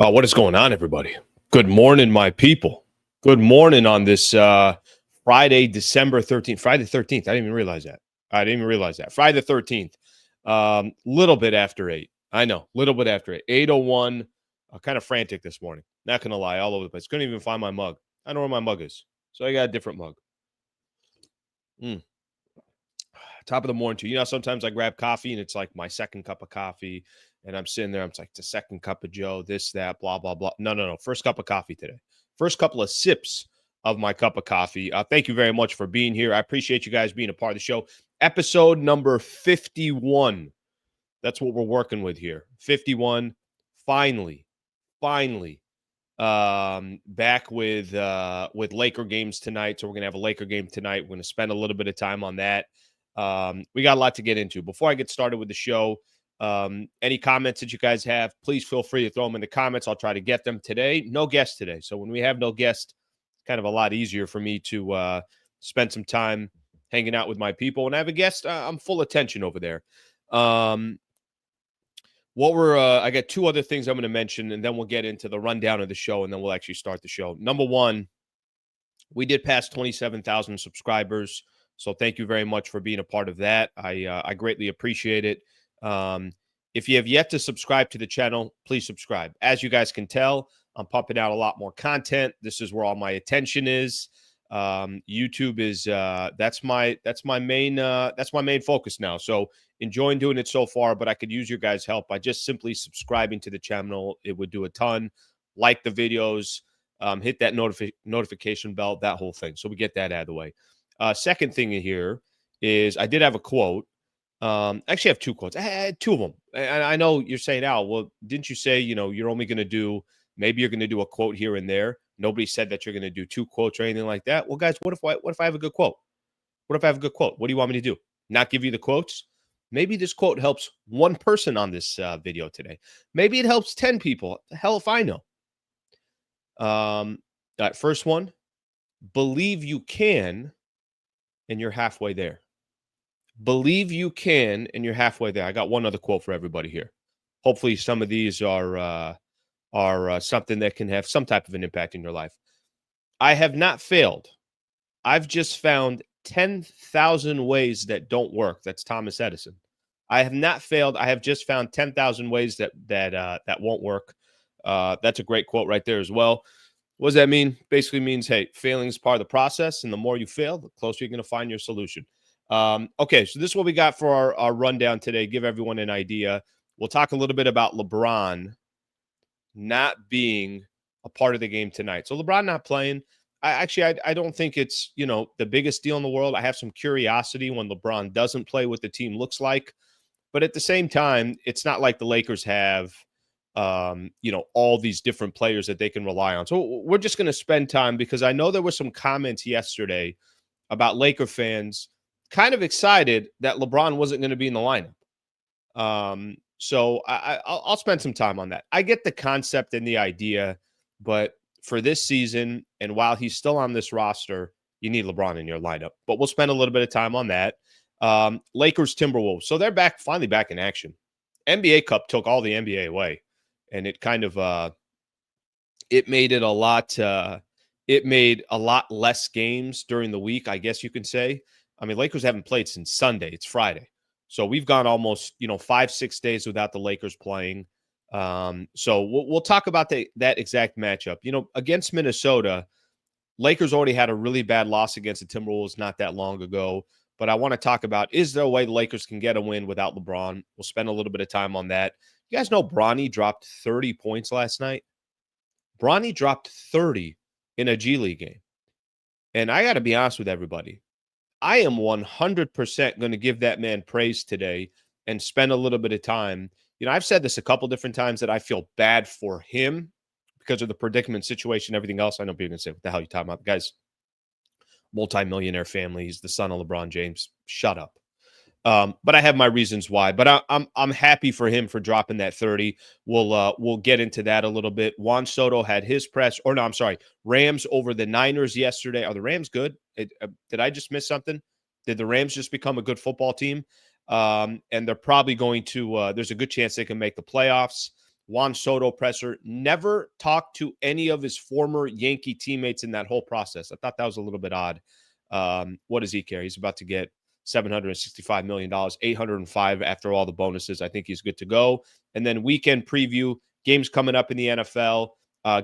What is going on, everybody? Good morning, my people. Good morning on this Friday, December 13th. Friday the 13th. I didn't even realize that. Friday the 13th. Little bit after 8. I know, little bit after 8. 8:01. Kind of frantic this morning. Not going to lie, all over the place. Couldn't even find my mug. I don't know where my mug is. So I got a different mug. Top of the morning, too. You know, sometimes I grab coffee and it's like my second cup of coffee. And I'm sitting there. I'm like, the second cup of Joe, this, that, blah, blah, blah. No. First cup of coffee today. First couple of sips of my cup of coffee. Thank you very much for being here. I appreciate you guys being a part of the show. Episode number 51. That's what we're working with here. 51. Finally. Back with Laker games tonight. So we're going to have a Laker game tonight. We're going to spend a little bit of time on that. We got a lot to get into. Before I get started with the show, any comments that you guys have, please feel free to throw them in the comments. I'll try to get them today. No guest today. So when we have no guest, it's kind of a lot easier for me to spend some time hanging out with my people. When I have a guest, I'm full attention over there. I got two other things I'm going to mention, and then we'll get into the rundown of the show, and then we'll actually start the show. Number one, we did pass 27,000 subscribers. So thank you very much for being a part of that. I greatly appreciate it. If you have yet to subscribe to the channel, please subscribe. As you guys can tell, I'm pumping out a lot more content. This is where all my attention is. YouTube is that's my main focus now. So enjoying doing it so far, but I could use your guys' help by just simply subscribing to the channel. It would do a ton. Like the videos, hit that notification bell, that whole thing. So we get that out of the way. Second thing here is I did have a quote. Actually, I have two quotes. I had two of them. And I know you're saying, Al, well, didn't you say, you're only going to do, maybe you're going to do a quote here and there. Nobody said that you're going to do two quotes or anything like that. Well, guys, what if I have a good quote? What if I have a good quote? What do you want me to do? Not give you the quotes? Maybe this quote helps one person on this video today. Maybe it helps 10 people. Hell if I know. All right, first one, believe you can, and you're halfway there. Believe you can, and you're halfway there. I got one other quote for everybody here. Hopefully some of these are something that can have some type of an impact in your life. I have not failed. I've just found 10,000 ways that don't work. That's Thomas Edison. I have not failed. I have just found 10,000 ways that won't work. That's a great quote right there as well. What does that mean? Basically means, hey, failing is part of the process, and the more you fail, the closer you're going to find your solution. Okay, so this is what we got for our rundown today. Give everyone an idea. We'll talk a little bit about LeBron not being a part of the game tonight. So LeBron not playing. I don't think it's, the biggest deal in the world. I have some curiosity when LeBron doesn't play what the team looks like. But at the same time, it's not like the Lakers have all these different players that they can rely on. So we're just going to spend time because I know there were some comments yesterday about Laker fans kind of excited that LeBron wasn't going to be in the lineup. So I'll spend some time on that. I get the concept and the idea, but for this season, and while he's still on this roster, you need LeBron in your lineup. But we'll spend a little bit of time on that. Lakers, Timberwolves. So they're finally back in action. NBA Cup took all the NBA away, and it kind of it made a lot less games during the week, I guess you can say. I mean, Lakers haven't played since Sunday. It's Friday. So we've gone almost, 5-6 days without the Lakers playing. So we'll talk about that exact matchup. Against Minnesota, Lakers already had a really bad loss against the Timberwolves not that long ago. But I want to talk about, is there a way the Lakers can get a win without LeBron? We'll spend a little bit of time on that. You guys know Bronny dropped 30 points last night? Bronny dropped 30 in a G League game. And I got to be honest with everybody. I am 100% going to give that man praise today and spend a little bit of time. I've said this a couple different times that I feel bad for him because of the predicament situation, everything else. I know people are going to say, what the hell are you talking about? Guys, multi-millionaire family. He's the son of LeBron James. Shut up. But I have my reasons why. But I'm happy for him for dropping that 30. We'll get into that a little bit. Juan Soto had his press, or no, I'm sorry, Rams over the Niners yesterday. Are the Rams good? Did I just miss something? Did the Rams just become a good football team? And they're probably going to. There's a good chance they can make the playoffs. Juan Soto presser, never talked to any of his former Yankee teammates in that whole process. I thought that was a little bit odd. What does he care? He's about to get $765 million, 805 after all the bonuses. I think he's good to go. And then weekend preview, games coming up in the NFL,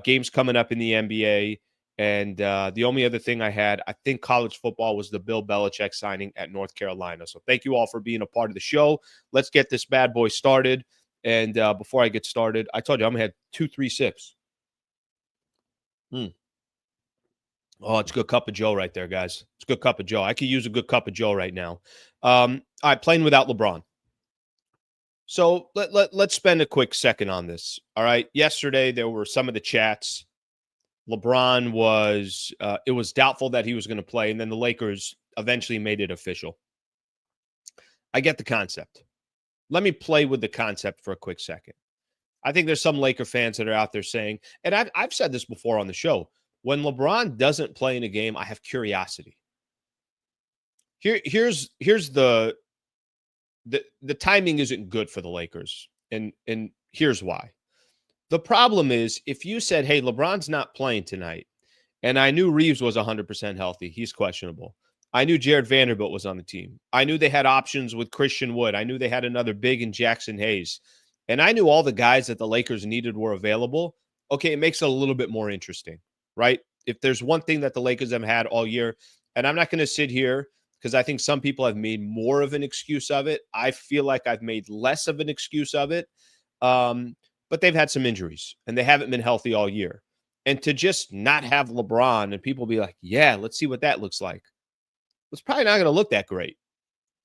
games coming up in the NBA. And the only other thing I had, I think college football was the Bill Belichick signing at North Carolina. So thank you all for being a part of the show. Let's get this bad boy started. And before I get started, I told you I'm going to have 2, 3 sips. Oh, it's a good cup of Joe right there, guys. It's a good cup of Joe. I could use a good cup of Joe right now. All right, playing without LeBron. So let's spend a quick second on this. All right, yesterday there were some of the chats. LeBron was it was doubtful that he was going to play, and then the Lakers eventually made it official. I get the concept. Let me play with the concept for a quick second. I think there's some Laker fans that are out there saying, and I've said this before on the show, when LeBron doesn't play in a game, I have curiosity. Here's the timing isn't good for the Lakers, and here's why. The problem is if you said, hey, LeBron's not playing tonight, and I knew Reeves was 100% healthy. He's questionable. I knew Jared Vanderbilt was on the team. I knew they had options with Christian Wood. I knew they had another big in Jackson Hayes. And I knew all the guys that the Lakers needed were available. Okay, it makes it a little bit more interesting, right? If there's one thing that the Lakers have had all year, and I'm not going to sit here because I think some people have made more of an excuse of it. I feel like I've made less of an excuse of it. But they've had some injuries, and they haven't been healthy all year. And to just not have LeBron and people be like, yeah, let's see what that looks like. It's probably not going to look that great.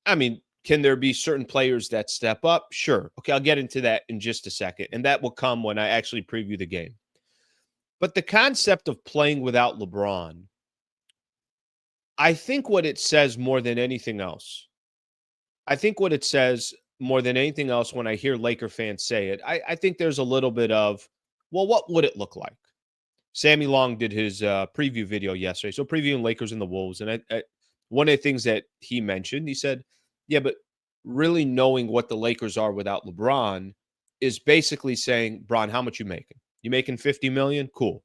I mean, can there be certain players that step up? Sure. Okay, I'll get into that in just a second. And that will come when I actually preview the game. But the concept of playing without LeBron, I think what it says more than anything else, when I hear Laker fans say it, I think there's a little bit of, well, what would it look like? Sammy Long did his preview video yesterday. So previewing Lakers and the Wolves. And one of the things that he mentioned, he said, yeah, but really knowing what the Lakers are without LeBron is basically saying, Bron, how much you making? You making $50 million? Cool.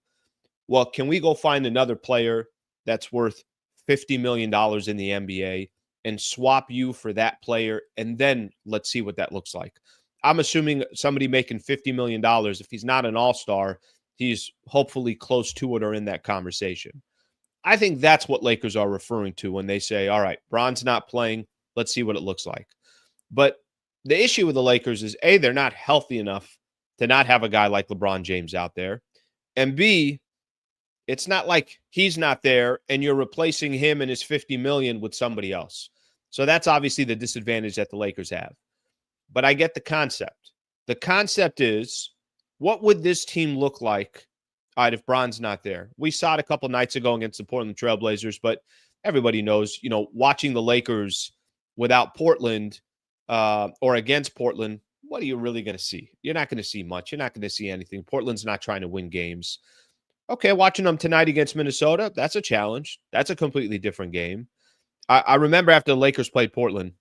Well, can we go find another player that's worth $50 million in the NBA and swap you for that player? And then let's see what that looks like. I'm assuming somebody making $50 million, if he's not an all-star, he's hopefully close to it or in that conversation. I think that's what Lakers are referring to when they say, all right, Bron's not playing. Let's see what it looks like. But the issue with the Lakers is, A, they're not healthy enough to not have a guy like LeBron James out there. And B, it's not like he's not there and you're replacing him and his $50 million with somebody else. So that's obviously the disadvantage that the Lakers have. But I get the concept. The concept is, what would this team look like if Bron's not there? We saw it a couple nights ago against the Portland Trailblazers, but everybody knows, watching the Lakers without Portland or against Portland, what are you really going to see? You're not going to see much. You're not going to see anything. Portland's not trying to win games. Okay, watching them tonight against Minnesota, that's a challenge. That's a completely different game. I remember after the Lakers played Portland,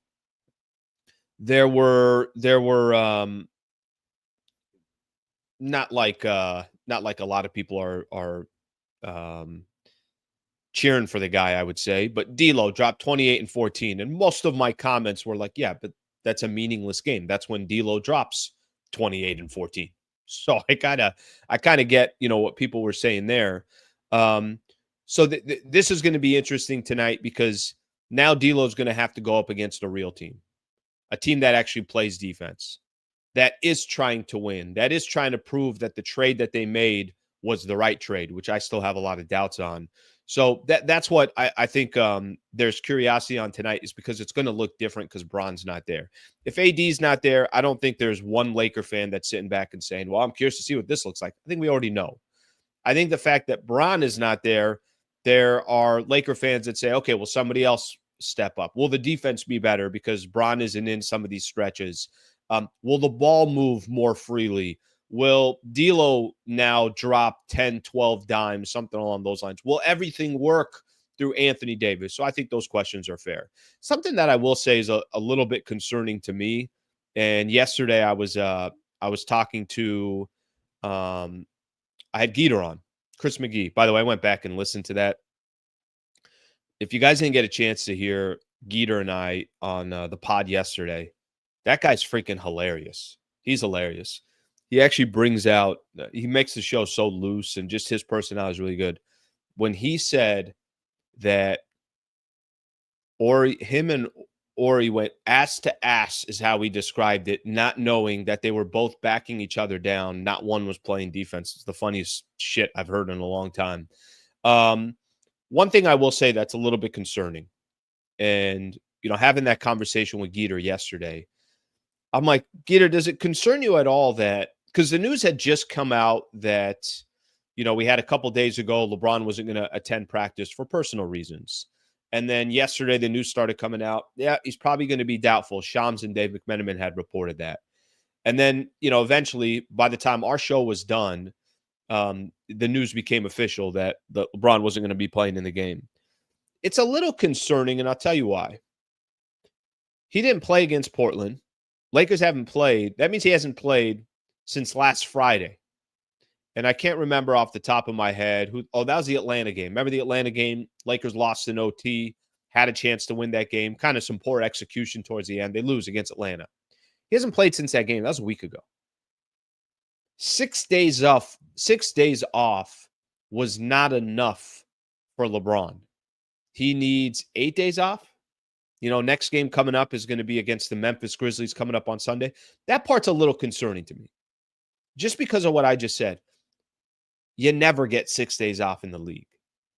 there were not like a lot of people are cheering for the guy, I would say, but D'Lo dropped 28 and 14, and most of my comments were like, yeah, but that's a meaningless game. That's when D'Lo drops 28 and 14. So I kind of get, what people were saying there. So this is going to be interesting tonight because now D'Lo is going to have to go up against a real team, a team that actually plays defense, that is trying to win, that is trying to prove that the trade that they made was the right trade, which I still have a lot of doubts on. So that's what I think there's curiosity on tonight, is because it's going to look different because Bron's not there. If AD's not there, I don't think there's one Laker fan that's sitting back and saying, well, I'm curious to see what this looks like. I think we already know. I think the fact that Bron is not there, there are Laker fans that say, okay, well, somebody else step up. Will the defense be better because Bron isn't in some of these stretches? Will the ball move more freely? Will D'Lo now drop 10, 12 dimes, something along those lines? Will everything work through Anthony Davis? So I think those questions are fair. Something that I will say is a little bit concerning to me. And yesterday I was I was talking to, I had Geeter on, Chris McGee. By the way, I went back and listened to that. If you guys didn't get a chance to hear Geeter and I on the pod yesterday, that guy's freaking hilarious. He's hilarious. He actually brings out, he makes the show so loose, and just his personality is really good. When he said that him and Ori went ass to ass is how he described it, not knowing that they were both backing each other down. Not one was playing defense. It's the funniest shit I've heard in a long time. One thing I will say that's a little bit concerning, and, having that conversation with Geeter yesterday, I'm like, Geeter, does it concern you at all that, because the news had just come out that, we had a couple days ago, LeBron wasn't going to attend practice for personal reasons. And then yesterday, the news started coming out. Yeah, he's probably going to be doubtful. Shams and Dave McMenamin had reported that. And then, eventually, by the time our show was done, the news became official that LeBron wasn't going to be playing in the game. It's a little concerning, and I'll tell you why. He didn't play against Portland. Lakers haven't played. That means he hasn't played since last Friday. And I can't remember off the top of my head who. Oh, that was the Atlanta game. Remember the Atlanta game? Lakers lost in OT, had a chance to win that game. Kind of some poor execution towards the end. They lose against Atlanta. He hasn't played since that game. That was a week ago. 6 days off was not enough for LeBron. He needs 8 days off. Next game coming up is going to be against the Memphis Grizzlies coming up on Sunday. That part's a little concerning to me. Just because of what I just said. You never get 6 days off in the league.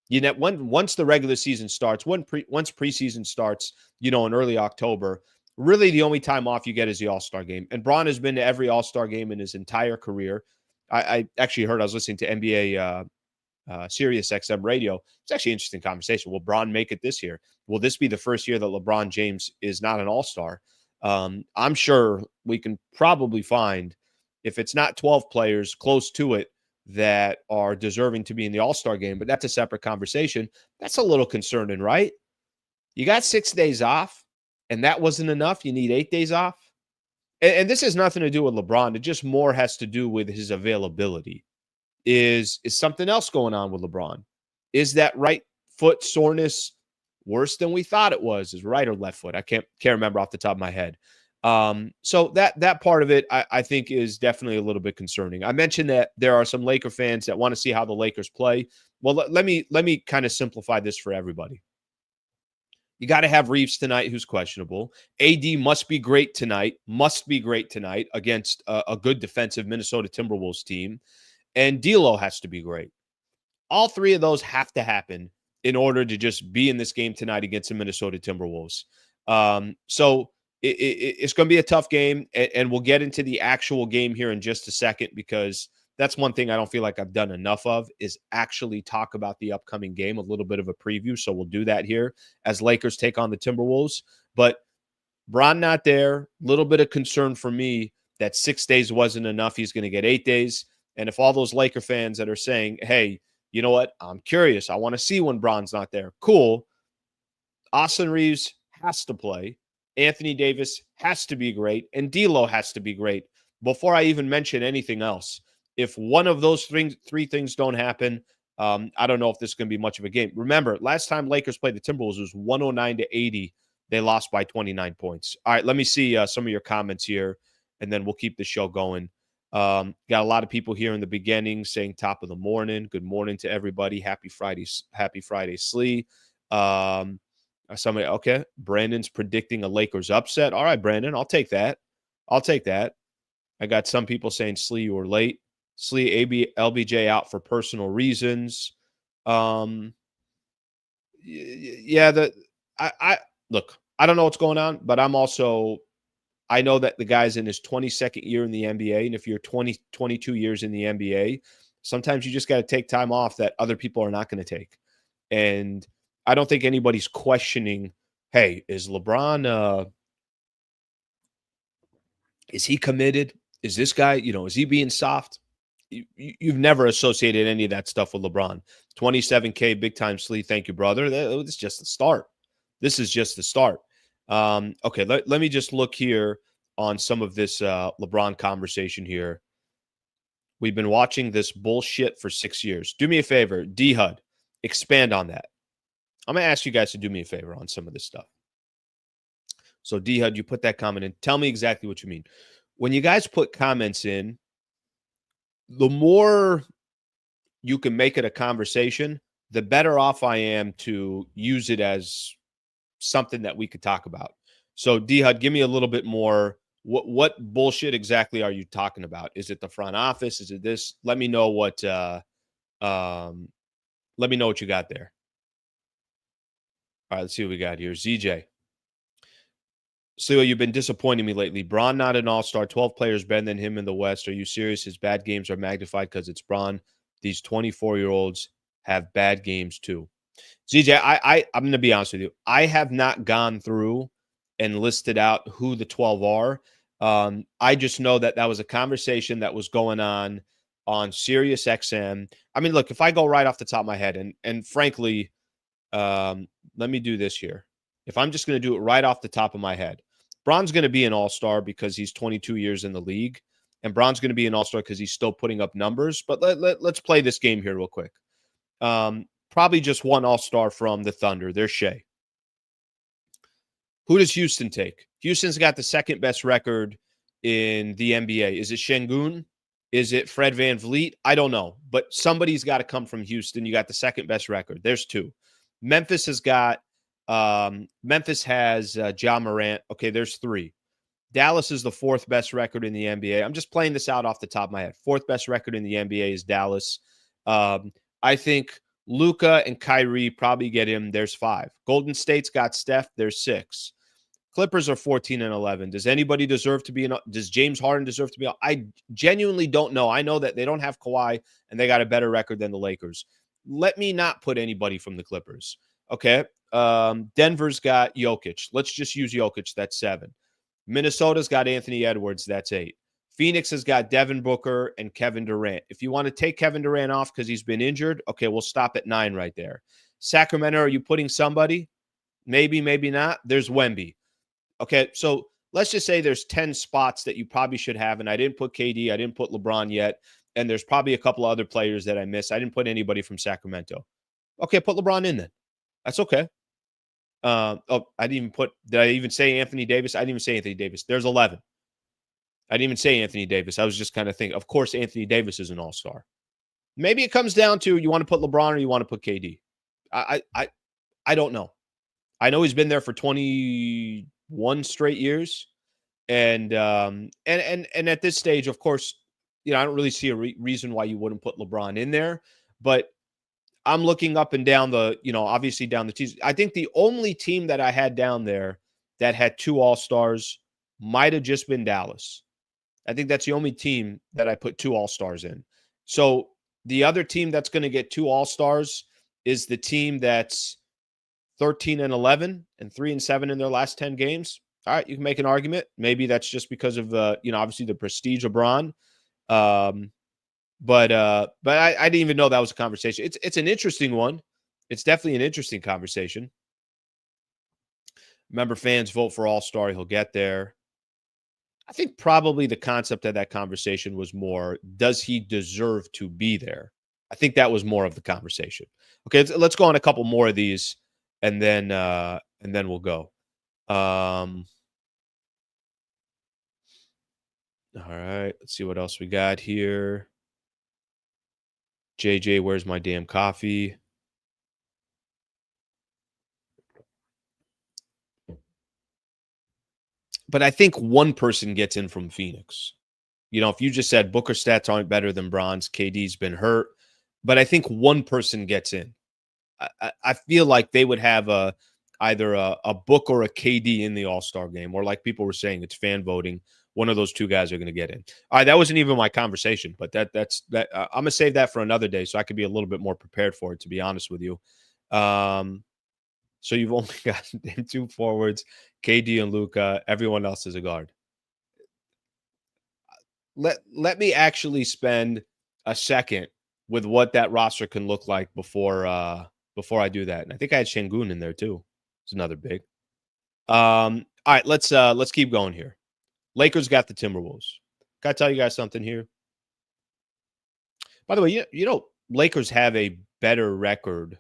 Once the regular season starts, once preseason starts, in early October, really the only time off you get is the All-Star game. And Bron has been to every All-Star game in his entire career. I actually heard, I was listening to NBA Sirius XM radio. It's actually an interesting conversation. Will Bron make it this year? Will this be the first year that LeBron James is not an All-Star? I'm sure we can probably find, if it's not 12 players, close to it, that are deserving to be in the All-Star game, but that's a separate conversation. That's a little concerning, right? You got 6 days off, and that wasn't enough. You need 8 days off. And this has nothing to do with LeBron. It just more has to do with his availability. Is something else going on with LeBron? Is that right foot soreness worse than we thought it was? Is right or left foot? I can't remember off the top of my head. So that part of it, I think, is definitely a little bit concerning. I mentioned that there are some Laker fans that want to see how the Lakers play. Well, let me kind of simplify this for everybody. You got to have Reeves tonight, who's questionable. AD must be great tonight against a good defensive Minnesota Timberwolves team. And D'Lo has to be great. All three of those have to happen in order to just be in this game tonight against the Minnesota Timberwolves. So it's going to be a tough game, and we'll get into the actual game here in just a second, because that's one thing I don't feel like I've done enough of, is actually talk about the upcoming game, a little bit of a preview. So we'll do that here as Lakers take on the Timberwolves. But Bron not there, a little bit of concern for me that 6 days wasn't enough. He's going to get 8 days. And if all those Laker fans that are saying, hey, you know what? I'm curious. I want to see when Bron's not there. Cool. Austin Reeves has to play. Anthony Davis has to be great. And D'Lo has to be great before I even mention anything else. If one of those three things don't happen, I don't know if this is going to be much of a game. Remember, last time Lakers played the Timberwolves, it was 109-80. They lost by 29 points. All right, let me see some of your comments here, and then we'll keep the show going. Got a lot of people here in the beginning saying top of the morning. Good morning to everybody. Happy Friday, Slee. Somebody, okay. Brandon's predicting a Lakers upset. All right, Brandon, I'll take that. I got some people saying Slee, you were late. Slee, LBJ out for personal reasons. Look, I don't know what's going on, but I know that the guy's in his 22nd year in the NBA. And if you're 22 years in the NBA, sometimes you just got to take time off that other people are not going to take. And I don't think anybody's questioning, hey, is LeBron, is he committed? Is this guy, is he being soft? You've never associated any of that stuff with LeBron. 27K, big time Slee. Thank you, brother. This is just the start. Okay, let me just look here on some of this LeBron conversation here. We've been watching this bullshit for 6 years. Do me a favor, D-HUD, expand on that. I'm going to ask you guys to do me a favor on some of this stuff. So, D-HUD, you put that comment in. Tell me exactly what you mean. When you guys put comments in, the more you can make it a conversation, the better off I am to use it as something that we could talk about. So, D-HUD, give me a little bit more. What bullshit exactly are you talking about? Is it the front office? Is it this? Let me know what let me know what you got there. All right, let's see what we got here. ZJ. Sleo, you've been disappointing me lately. Bron not an all-star. 12 players better than him in the West. Are you serious? His bad games are magnified because it's Bron. These 24-year-olds have bad games too. ZJ, I'm going to be honest with you. I have not gone through and listed out who the 12 are. I just know that was a conversation that was going on Sirius XM. I mean, look, if I go right off the top of my head, and frankly, let me do this here. If I'm just going to do it right off the top of my head, Bron's going to be an all-star because he's 22 years in the league, and Bron's going to be an all-star because he's still putting up numbers. But let's play this game here real quick. Probably just one all-star from the Thunder. There's Shea. Who does Houston take? Houston's got the second best record in the NBA. Is it Şengün? Is it Fred VanVleet? I don't know. But somebody's got to come from Houston. You got the second best record. There's two. Memphis has Ja Morant. Okay, there's three. Dallas is the fourth best record in the NBA. I'm just playing this out off the top of my head. Fourth best record in the NBA is Dallas. I think Luka and Kyrie probably get him. There's five. Golden State's got Steph. There's six. Clippers are 14 and 11. Does anybody deserve to be does James Harden deserve to be? I genuinely don't know. I know that they don't have Kawhi and they got a better record than the Lakers. Let me not put anybody from the Clippers. Okay. Denver's got Jokic. Let's just use Jokic. That's 7. Minnesota's got Anthony Edwards. That's 8. Phoenix has got Devin Booker and Kevin Durant. If you want to take Kevin Durant off because he's been injured, okay, we'll stop at 9 right there. Sacramento, are you putting somebody? Maybe, maybe not. There's Wemby. Okay, so let's just say there's 10 spots that you probably should have, and I didn't put KD, I didn't put LeBron yet, and there's probably a couple of other players that I missed. I didn't put anybody from Sacramento. Okay, put LeBron in then. That's okay. I didn't even did I even say Anthony Davis? I didn't even say Anthony Davis. There's 11. I didn't even say Anthony Davis. I was just kind of thinking, of course, Anthony Davis is an all-star. Maybe it comes down to you want to put LeBron or you want to put KD. I don't know. I know he's been there for 21 straight years. And at this stage, of course, I don't really see a reason why you wouldn't put LeBron in there. But I'm looking up and down obviously down the teams. I think the only team that I had down there that had 2 all-stars might have just been Dallas. I think that's the only team that I put 2 all-stars in. So the other team that's going to get 2 all-stars is the team that's 13 and 11 and 3 and 7 in their last 10 games. All right, you can make an argument. Maybe that's just because of obviously the prestige of Bron. But I didn't even know that was a conversation. It's an interesting one. It's definitely an interesting conversation. Remember, fans vote for All-Star. He'll get there. I think probably the concept of that conversation was more, does he deserve to be there? I think that was more of the conversation. Okay, let's go on a couple more of these, and then we'll go. All right, let's see what else we got here. JJ, where's my damn coffee? But I think one person gets in from Phoenix. If you just said Booker stats aren't better than Bron's, KD's been hurt, but I think one person gets in. I feel like they would have either a Book or a KD in the All-Star game, or like people were saying, it's fan voting. One of those two guys are going to get in. All right, that wasn't even my conversation, but that's I'm going to save that for another day so I could be a little bit more prepared for it, to be honest with you. So you've only got 2 forwards, KD and Luka. Everyone else is a guard. Let me actually spend a second with what that roster can look like before I do that. And I think I had Şengün in there too. It's another big. All right, let's keep going here. Lakers got the Timberwolves. Got to tell you guys something here. By the way, Lakers have a better record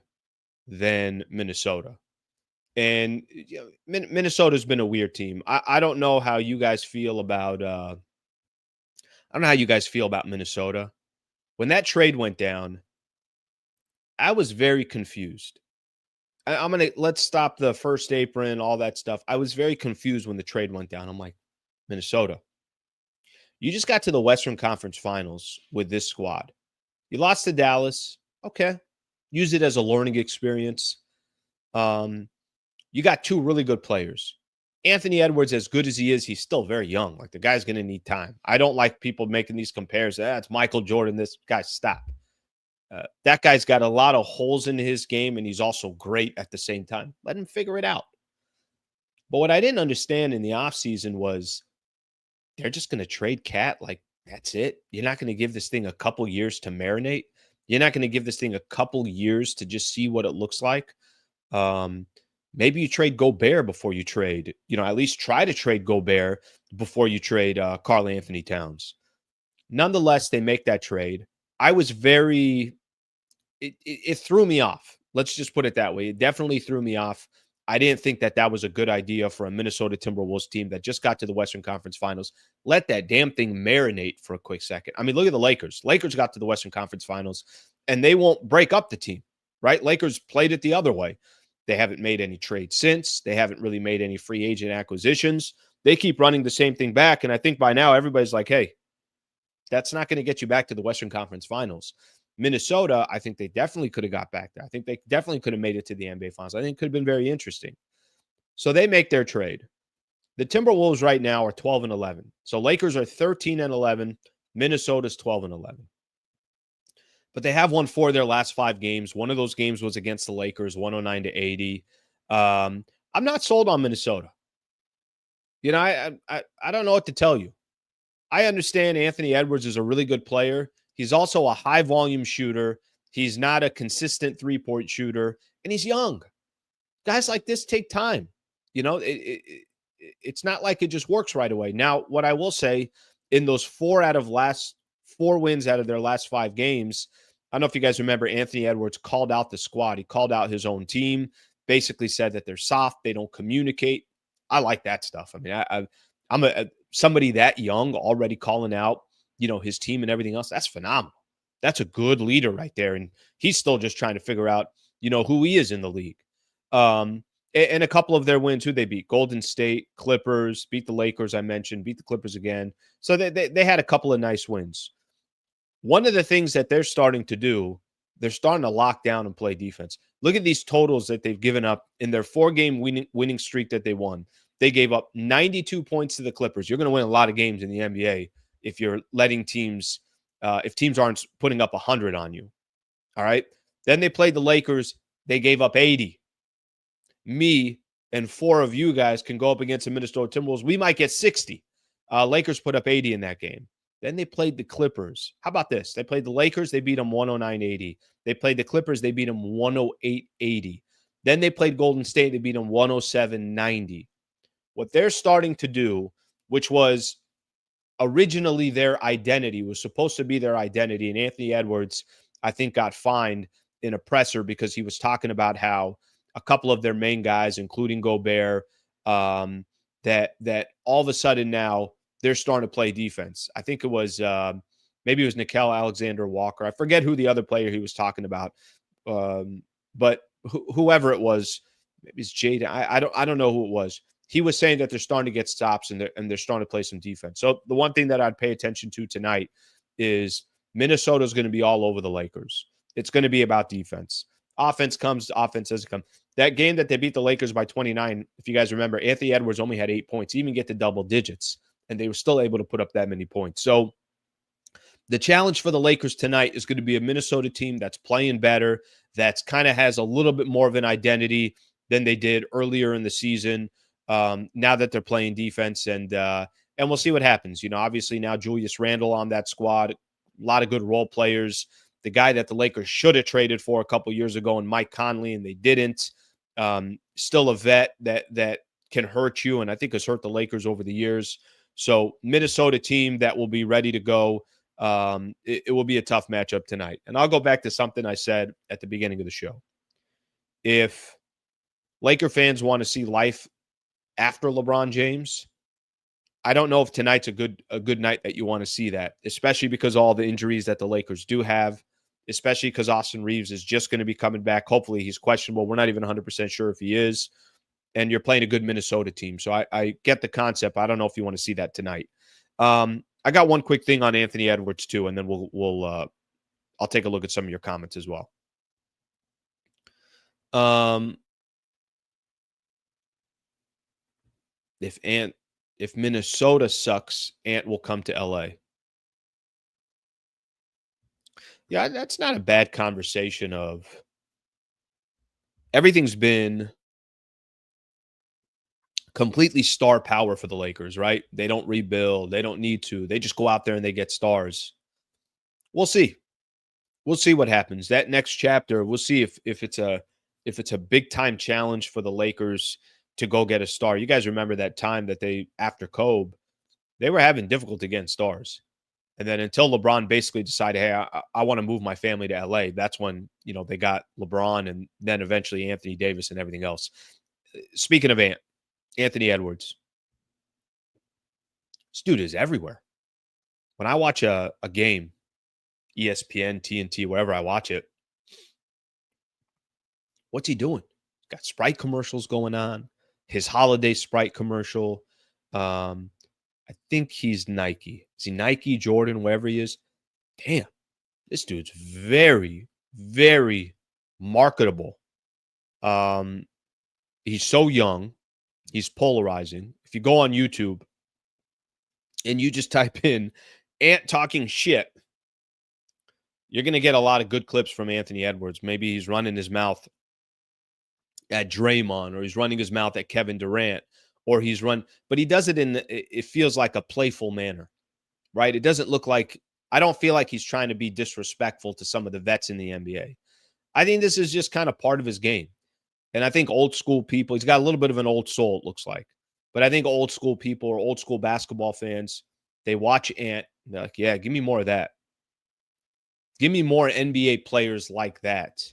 than Minnesota. And Minnesota's been a weird team. I don't know how you guys feel about I don't know how you guys feel about Minnesota. When that trade went down, I was very confused. Let's stop the first apron, all that stuff. I was very confused when the trade went down. I'm like, Minnesota, you just got to the Western Conference Finals with this squad. You lost to Dallas. Okay. Use it as a learning experience. You got two really good players. Anthony Edwards, as good as he is, he's still very young. Like, the guy's going to need time. I don't like people making these comparisons. It's Michael Jordan. This guy, stop. That guy's got a lot of holes in his game, and he's also great at the same time. Let him figure it out. But what I didn't understand in the offseason was they're just going to trade Cat. Like, that's it. You're not going to give this thing a couple years to marinate. You're not going to give this thing a couple years to just see what it looks like. Maybe you trade Gobert before you trade, at least try to trade Gobert before you trade Karl Anthony Towns. Nonetheless, they make that trade. I was it threw me off. Let's just put it that way. It definitely threw me off. I didn't think that was a good idea for a Minnesota Timberwolves team that just got to the Western Conference Finals. Let that damn thing marinate for a quick second. I mean, look at the Lakers. Lakers got to the Western Conference Finals, and they won't break up the team, right? Lakers played it the other way. They haven't made any trades since. They haven't really made any free agent acquisitions. They keep running the same thing back, and I think by now everybody's like, hey, that's not going to get you back to the Western Conference Finals. Minnesota, I think they definitely could have got back there. I think they definitely could have made it to the NBA Finals. I think it could have been very interesting. So they make their trade. The Timberwolves right now are 12-11. So Lakers are 13-11. Minnesota's 12-11. But they have won 4 of their last 5 games. One of those games was against the Lakers, 109-80. I'm not sold on Minnesota. I don't know what to tell you. I understand Anthony Edwards is a really good player. He's also a high-volume shooter. He's not a consistent three-point shooter, and he's young. Guys like this take time. It's not like it just works right away. Now, what I will say, in those 4 wins out of their last 5 games, I don't know if you guys remember, Anthony Edwards called out the squad. He called out his own team, basically said that they're soft, they don't communicate. I like that stuff. I mean, I'm somebody that young already calling out, his team and everything else. That's phenomenal. That's a good leader right there. And he's still just trying to figure out, who he is in the league. And a couple of their wins, who they beat: Golden State, Clippers, beat the Lakers, I mentioned, beat the Clippers again. So they had a couple of nice wins. One of the things that they're starting to do, they're starting to lock down and play defense. Look at these totals that they've given up in their 4-game winning streak that they won. They gave up 92 points to the Clippers. You're going to win a lot of games in the NBA if you're letting teams, if teams aren't putting up 100 on you. All right. Then they played the Lakers. They gave up 80. Me and 4 of you guys can go up against the Minnesota Timberwolves. We might get 60. Lakers put up 80 in that game. Then they played the Clippers. How about this? They played the Lakers. They beat them 109-80. They played the Clippers. They beat them 108-80. Then they played Golden State. They beat them 107-90. What they're starting to do, which was originally their identity, was supposed to be their identity, and Anthony Edwards, I think, got fined in a presser because he was talking about how a couple of their main guys, including Gobert, that all of a sudden now they're starting to play defense. I think it was maybe it was Nickeil Alexander-Walker. I forget who the other player he was talking about, but whoever it was, maybe it's Jaden. I don't know who it was. He was saying that they're starting to get stops and they're starting to play some defense. So the one thing that I'd pay attention to tonight is Minnesota's going to be all over the Lakers. It's going to be about defense. Offense comes, offense doesn't come. That game that they beat the Lakers by 29, if you guys remember, Anthony Edwards only had 8 points, even get to double digits, and they were still able to put up that many points. So the challenge for the Lakers tonight is going to be a Minnesota team that's playing better, that's kind of has a little bit more of an identity than they did earlier in the season. Now that they're playing defense, and we'll see what happens. Obviously now Julius Randle on that squad, a lot of good role players. The guy that the Lakers should have traded for a couple years ago, and Mike Conley, and they didn't. Still a vet that can hurt you, and I think has hurt the Lakers over the years. So Minnesota team that will be ready to go. It will be a tough matchup tonight. And I'll go back to something I said at the beginning of the show. If Laker fans want to see life after LeBron James, I don't know if tonight's a good night that you want to see that, especially because all the injuries that the Lakers do have, especially because Austin Reeves is just going to be coming back. Hopefully he's questionable. We're not even 100% sure if he is. And you're playing a good Minnesota team. So I get the concept. I don't know if you want to see that tonight. I got one quick thing on Anthony Edwards too, and then I'll take a look at some of your comments as well. If Minnesota sucks, Ant will come to LA. Yeah, that's not a bad conversation of everything's been completely star power for the Lakers, right? They don't rebuild. They don't need to. They just go out there and they get stars. We'll see. We'll see what happens. That next chapter, we'll see if it's a big time challenge for the Lakers to go get a star. You guys remember that time that they after Kobe, they were having difficulty getting stars. And then until LeBron basically decided, hey, I want to move my family to LA, that's when, they got LeBron and then eventually Anthony Davis and everything else. Speaking of Anthony Edwards, this dude is everywhere. When I watch a game, ESPN, TNT, wherever I watch it, what's he doing? Got Sprite commercials going on. His holiday Sprite commercial. I think he's Nike. Is he Nike, Jordan, wherever he is? Damn, this dude's very, very marketable. He's so young. He's polarizing. If you go on YouTube and you just type in Ant talking shit, you're going to get a lot of good clips from Anthony Edwards. Maybe he's running his mouth at Draymond, or he's running his mouth at Kevin Durant, or but he does it it feels like a playful manner, right? It doesn't look like, I don't feel like he's trying to be disrespectful to some of the vets in the NBA. I think this is just kind of part of his game. And I think old school people, he's got a little bit of an old soul, it looks like. But I think old school people or old school basketball fans, they watch Ant, and they're like, yeah, give me more of that. Give me more NBA players like that.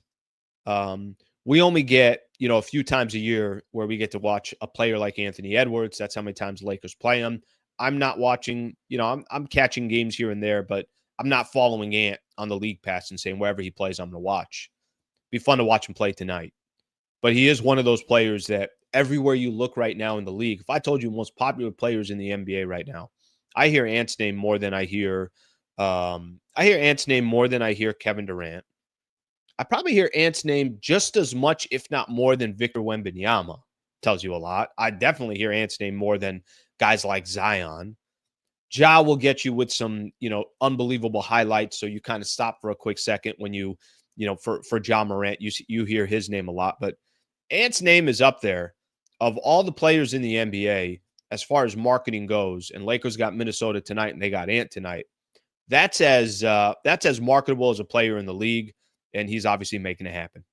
We only get, a few times a year where we get to watch a player like Anthony Edwards. That's how many times the Lakers play him. I'm not watching, I'm catching games here and there, but I'm not following Ant on the league pass and saying wherever he plays, I'm going to watch. Be fun to watch him play tonight. But he is one of those players that everywhere you look right now in the league, if I told you most popular players in the NBA right now, I hear Ant's name more than I hear Kevin Durant. I probably hear Ant's name just as much, if not more, than Victor Wembanyama. Tells you a lot. I definitely hear Ant's name more than guys like Zion. Ja will get you with some, unbelievable highlights. So you kind of stop for a quick second when for Ja Morant, you hear his name a lot. But Ant's name is up there of all the players in the NBA as far as marketing goes. And Lakers got Minnesota tonight, and they got Ant tonight. That's as marketable as a player in the league. And he's obviously making it happen.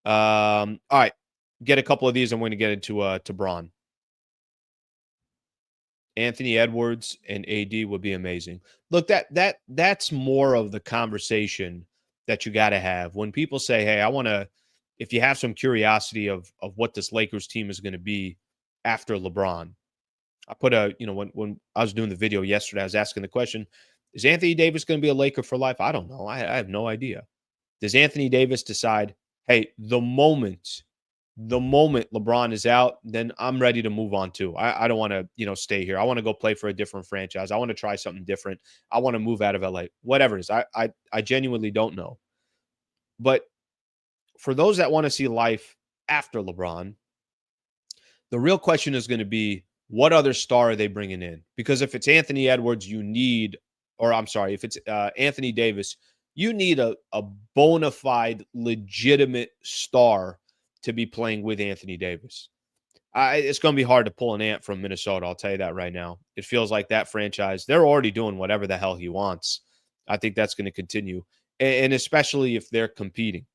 All right. Get a couple of these. I'm going to get into to Bron. Anthony Edwards and AD would be amazing. Look, that's more of the conversation that you got to have. When people say, hey, I want to, if you have some curiosity of what this Lakers team is going to be after LeBron, I put when I was doing the video yesterday, I was asking the question, is Anthony Davis going to be a Laker for life? I don't know. I have no idea. Does Anthony Davis decide, hey, the moment LeBron is out, then I'm ready to move on too. I don't want to, stay here. I want to go play for a different franchise. I want to try something different. I want to move out of LA. Whatever it is. I genuinely don't know. But for those that want to see life after LeBron, the real question is going to be, what other star are they bringing in? Because if it's Anthony Edwards, if it's Anthony Davis, you need a bona fide, legitimate star to be playing with Anthony Davis. It's going to be hard to pull an Ant from Minnesota. I'll tell you that right now. It feels like that franchise, they're already doing whatever the hell he wants. I think that's going to continue. And especially if they're competing.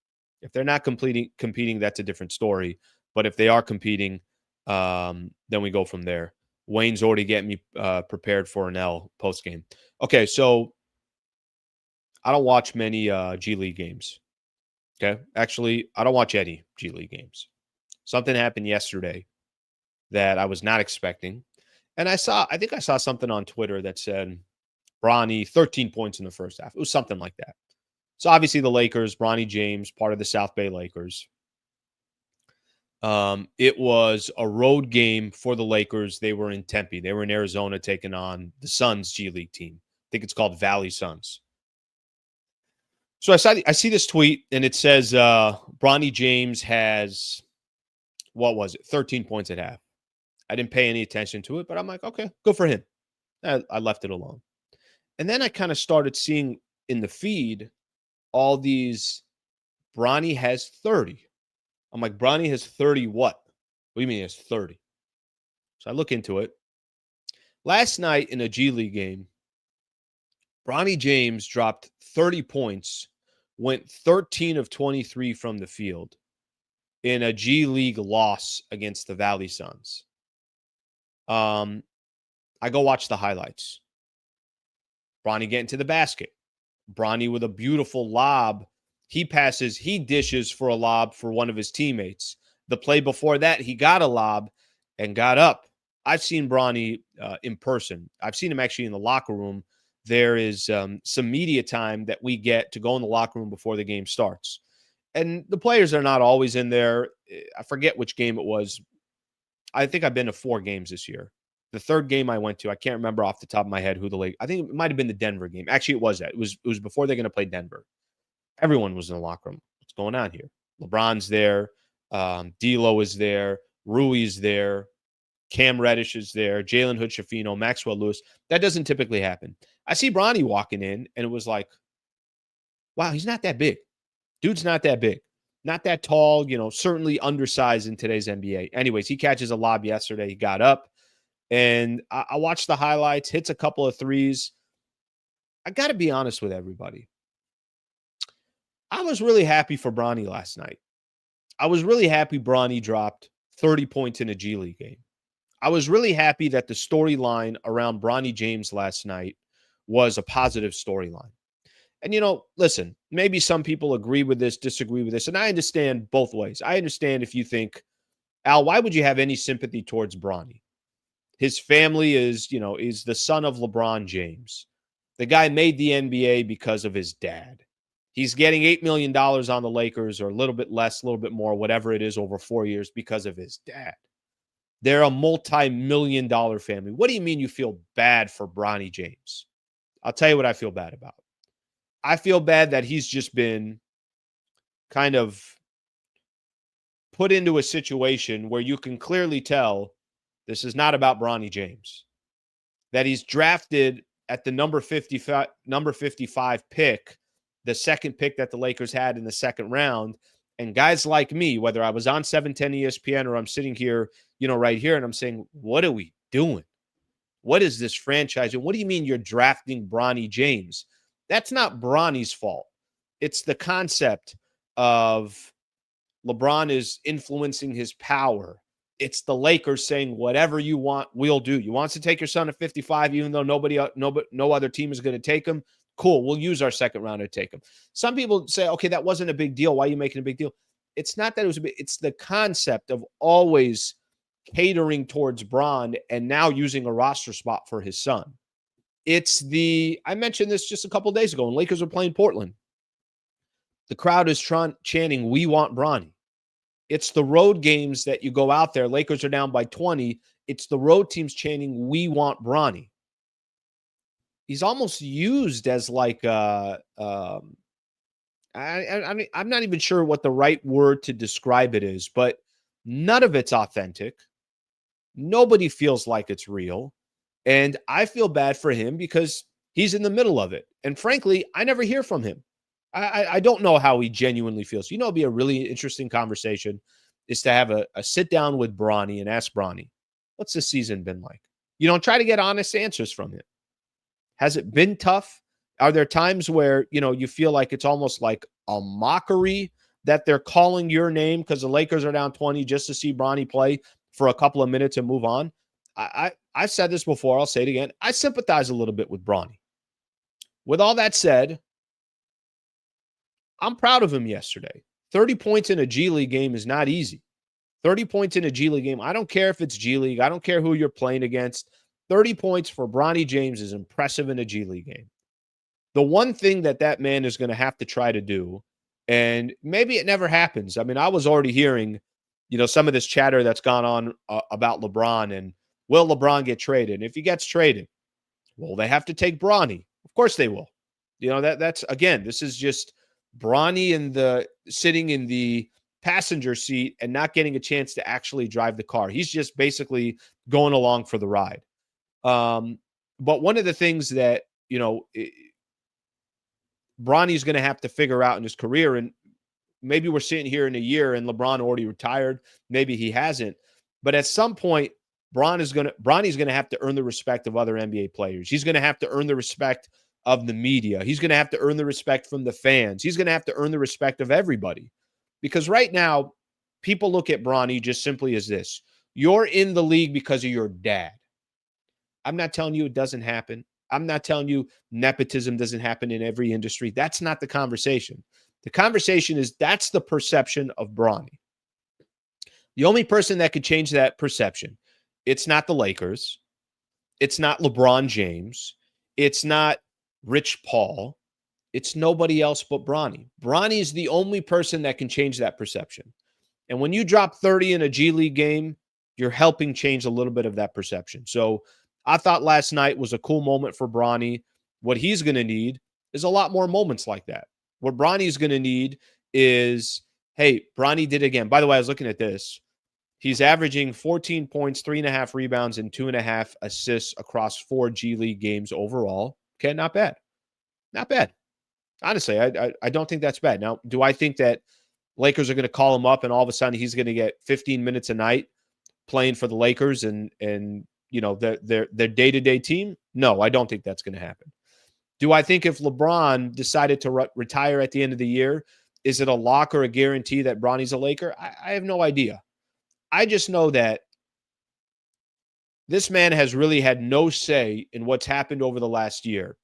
If they're not competing, that's a different story. But if they are competing, then we go from there. Wayne's already getting me prepared for an L post game. Okay, so I don't watch many G League games. Okay, actually, I don't watch any G League games. Something happened yesterday that I was not expecting, and I think I saw something on Twitter that said Bronny 13 points in the first half. It was something like that. So obviously the Lakers, Bronny James, part of the South Bay Lakers. It was a road game for the Lakers. They were in Tempe. They were in Arizona taking on the Suns G League team. I think it's called Valley Suns. So I see this tweet, and it says Bronny James has, what was it, 13 points at half. I didn't pay any attention to it, but I'm like, okay, good for him. I left it alone. And then I kind of started seeing in the feed all these Bronny has 30. I'm like, Bronny has 30 what? What do you mean he has 30? So I look into it. Last night in a G League game, Bronny James dropped 30 points, went 13 of 23 from the field in a G League loss against the Valley Suns. I go watch the highlights. Bronny getting to the basket. Bronny with a beautiful lob. He dishes for a lob for one of his teammates. The play before that, he got a lob and got up. I've seen Bronny in person. I've seen him actually in the locker room. There is some media time that we get to go in the locker room before the game starts. And the players are not always in there. I forget which game it was. I think I've been to 4 games this year. The third game I went to, I can't remember off the top of my head who I think it might have been the Denver game. Actually, it was that. It was before they're going to play Denver. Everyone was in the locker room. What's going on here? LeBron's there. D'Lo is there. Rui's there. Cam Reddish is there. Jalen Hood-Schifino, Maxwell Lewis. That doesn't typically happen. I see Bronny walking in, and it was like, wow, he's not that big. Dude's not that big. Not that tall, certainly undersized in today's NBA. Anyways, he catches a lob yesterday. He got up. And I watched the highlights, hits a couple of threes. I got to be honest with everybody. I was really happy for Bronny last night. I was really happy Bronny dropped 30 points in a G League game. I was really happy that the storyline around Bronny James last night was a positive storyline. And, listen, maybe some people agree with this, disagree with this, and I understand both ways. I understand if you think, Al, why would you have any sympathy towards Bronny? His family is the son of LeBron James. The guy made the NBA because of his dad. He's getting $8 million on the Lakers, or a little bit less, a little bit more, whatever it is, over 4 years because of his dad. They're a multi-million-dollar family. What do you mean you feel bad for Bronny James? I'll tell you what I feel bad about. I feel bad that he's just been kind of put into a situation where you can clearly tell this is not about Bronny James. That he's drafted at the number 55 pick, the second pick that the Lakers had in the second round. And guys like me, whether I was on 710 ESPN or I'm sitting here, right here, and I'm saying, what are we doing? What is this franchise? And what do you mean you're drafting Bronny James? That's not Bronny's fault. It's the concept of LeBron is influencing his power. It's the Lakers saying, whatever you want, we'll do. You want to take your son at 55, even though no other team is going to take him? Cool, we'll use our second rounder to take him. Some people say, okay, that wasn't a big deal. Why are you making a big deal? It's not that it was a big, it's the concept of always catering towards Bron and now using a roster spot for his son. I mentioned this just a couple days ago when Lakers were playing Portland. The crowd is chanting, we want Bronny. It's the road games that you go out there. Lakers are down by 20. It's the road teams chanting, we want Bronny. He's almost used as like I'm not even sure what the right word to describe it is, but none of it's authentic. Nobody feels like it's real. And I feel bad for him because he's in the middle of it. And frankly, I never hear from him. I don't know how he genuinely feels. It'd be a really interesting conversation is to have a sit down with Bronny and ask Bronny, what's this season been like? Try to get honest answers from him. Has it been tough? Are there times where, you feel like it's almost like a mockery that they're calling your name because the Lakers are down 20 just to see Bronny play for a couple of minutes and move on? I've said this before. I'll say it again. I sympathize a little bit with Bronny. With all that said, I'm proud of him yesterday. 30 points in a G League game is not easy. 30 points in a G League game. I don't care if it's G League. I don't care who you're playing against. 30 points for Bronny James is impressive in a G League game. The one thing that man is going to have to try to do, and maybe it never happens. I mean, I was already hearing, some of this chatter that's gone on about LeBron and will LeBron get traded? And if he gets traded, well, they have to take Bronny. Of course they will. That's again, this is just Bronny sitting in the passenger seat and not getting a chance to actually drive the car. He's just basically going along for the ride. But one of the things that, Bronny's going to have to figure out in his career, and maybe we're sitting here in a year and LeBron already retired, maybe he hasn't, but at some point, Bronny's going to have to earn the respect of other NBA players. He's going to have to earn the respect of the media. He's going to have to earn the respect from the fans. He's going to have to earn the respect of everybody. Because right now, people look at Bronny just simply as this. You're in the league because of your dad. I'm not telling you it doesn't happen. I'm not telling you nepotism doesn't happen in every industry. That's not the conversation. The conversation is that's the perception of Bronny. The only person that could change that perception, it's not the Lakers. It's not LeBron James. It's not Rich Paul. It's nobody else but Bronny. Bronny is the only person that can change that perception. And when you drop 30 in a G League game, you're helping change a little bit of that perception. So I thought last night was a cool moment for Bronny. What he's going to need is a lot more moments like that. What Bronny's going to need is, hey, Bronny did it again. By the way, I was looking at this. He's averaging 14 points, 3.5 rebounds, and 2.5 assists across 4 G League games overall. Okay, not bad. Not bad. Honestly, I don't think that's bad. Now, do I think that Lakers are going to call him up and all of a sudden he's going to get 15 minutes a night playing for the Lakers and their day-to-day team? No, I don't think that's going to happen. Do I think if LeBron decided to retire at the end of the year, is it a lock or a guarantee that Bronny's a Laker? I have no idea. I just know that this man has really had no say in what's happened over the last year.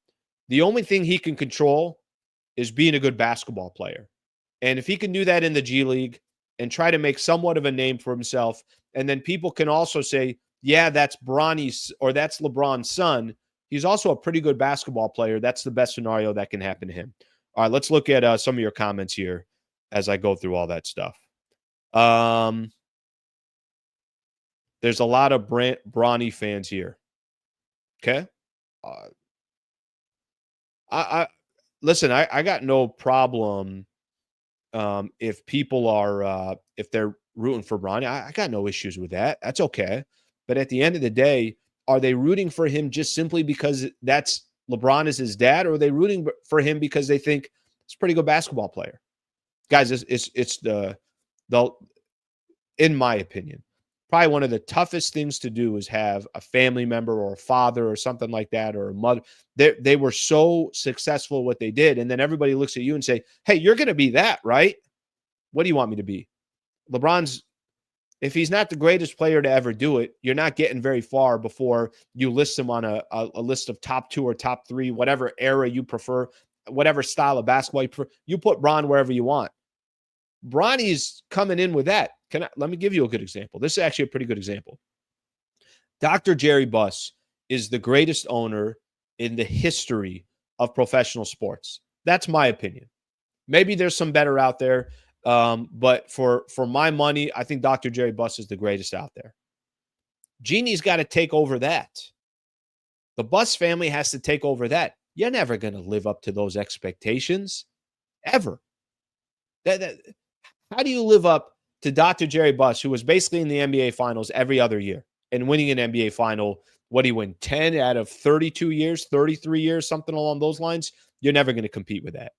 The only thing he can control is being a good basketball player. And if he can do that in the G League and try to make somewhat of a name for himself, and then people can also say, yeah, that's Bronny's or that's LeBron's son. He's also a pretty good basketball player. That's the best scenario that can happen to him. All right, let's look at some of your comments here as I go through all that stuff. There's a lot of Bronny fans here. Okay. Listen, I got no problem if people are if they're rooting for Bronny. I got no issues with that. That's okay. But at the end of the day, are they rooting for him just simply because that's LeBron is his dad, or are they rooting for him because they think he's a pretty good basketball player? Guys, it's the in my opinion, probably one of the toughest things to do is have a family member or a father or something like that, or a mother. They were so successful at what they did. And then everybody looks at you and say, hey, you're going to be that, right? What do you want me to be? LeBron's, if he's not the greatest player to ever do it, you're not getting very far before you list him on a list of top 2 or top 3, whatever era you prefer, whatever style of basketball you prefer. You put Bron wherever you want. Bronny's coming in with that. Let me give you a good example. This is actually a pretty good example. Dr. Jerry Buss is the greatest owner in the history of professional sports. That's my opinion. Maybe there's some better out there, but for my money, I think Dr. Jerry Buss is the greatest out there. Genie's got to take over that. The Buss family has to take over that. You're never going to live up to those expectations, ever. How do you live up to Dr. Jerry Buss, who was basically in the NBA Finals every other year and winning an NBA Final? What do you win? 10 out of 32 years, 33 years, something along those lines? You're never going to compete with that.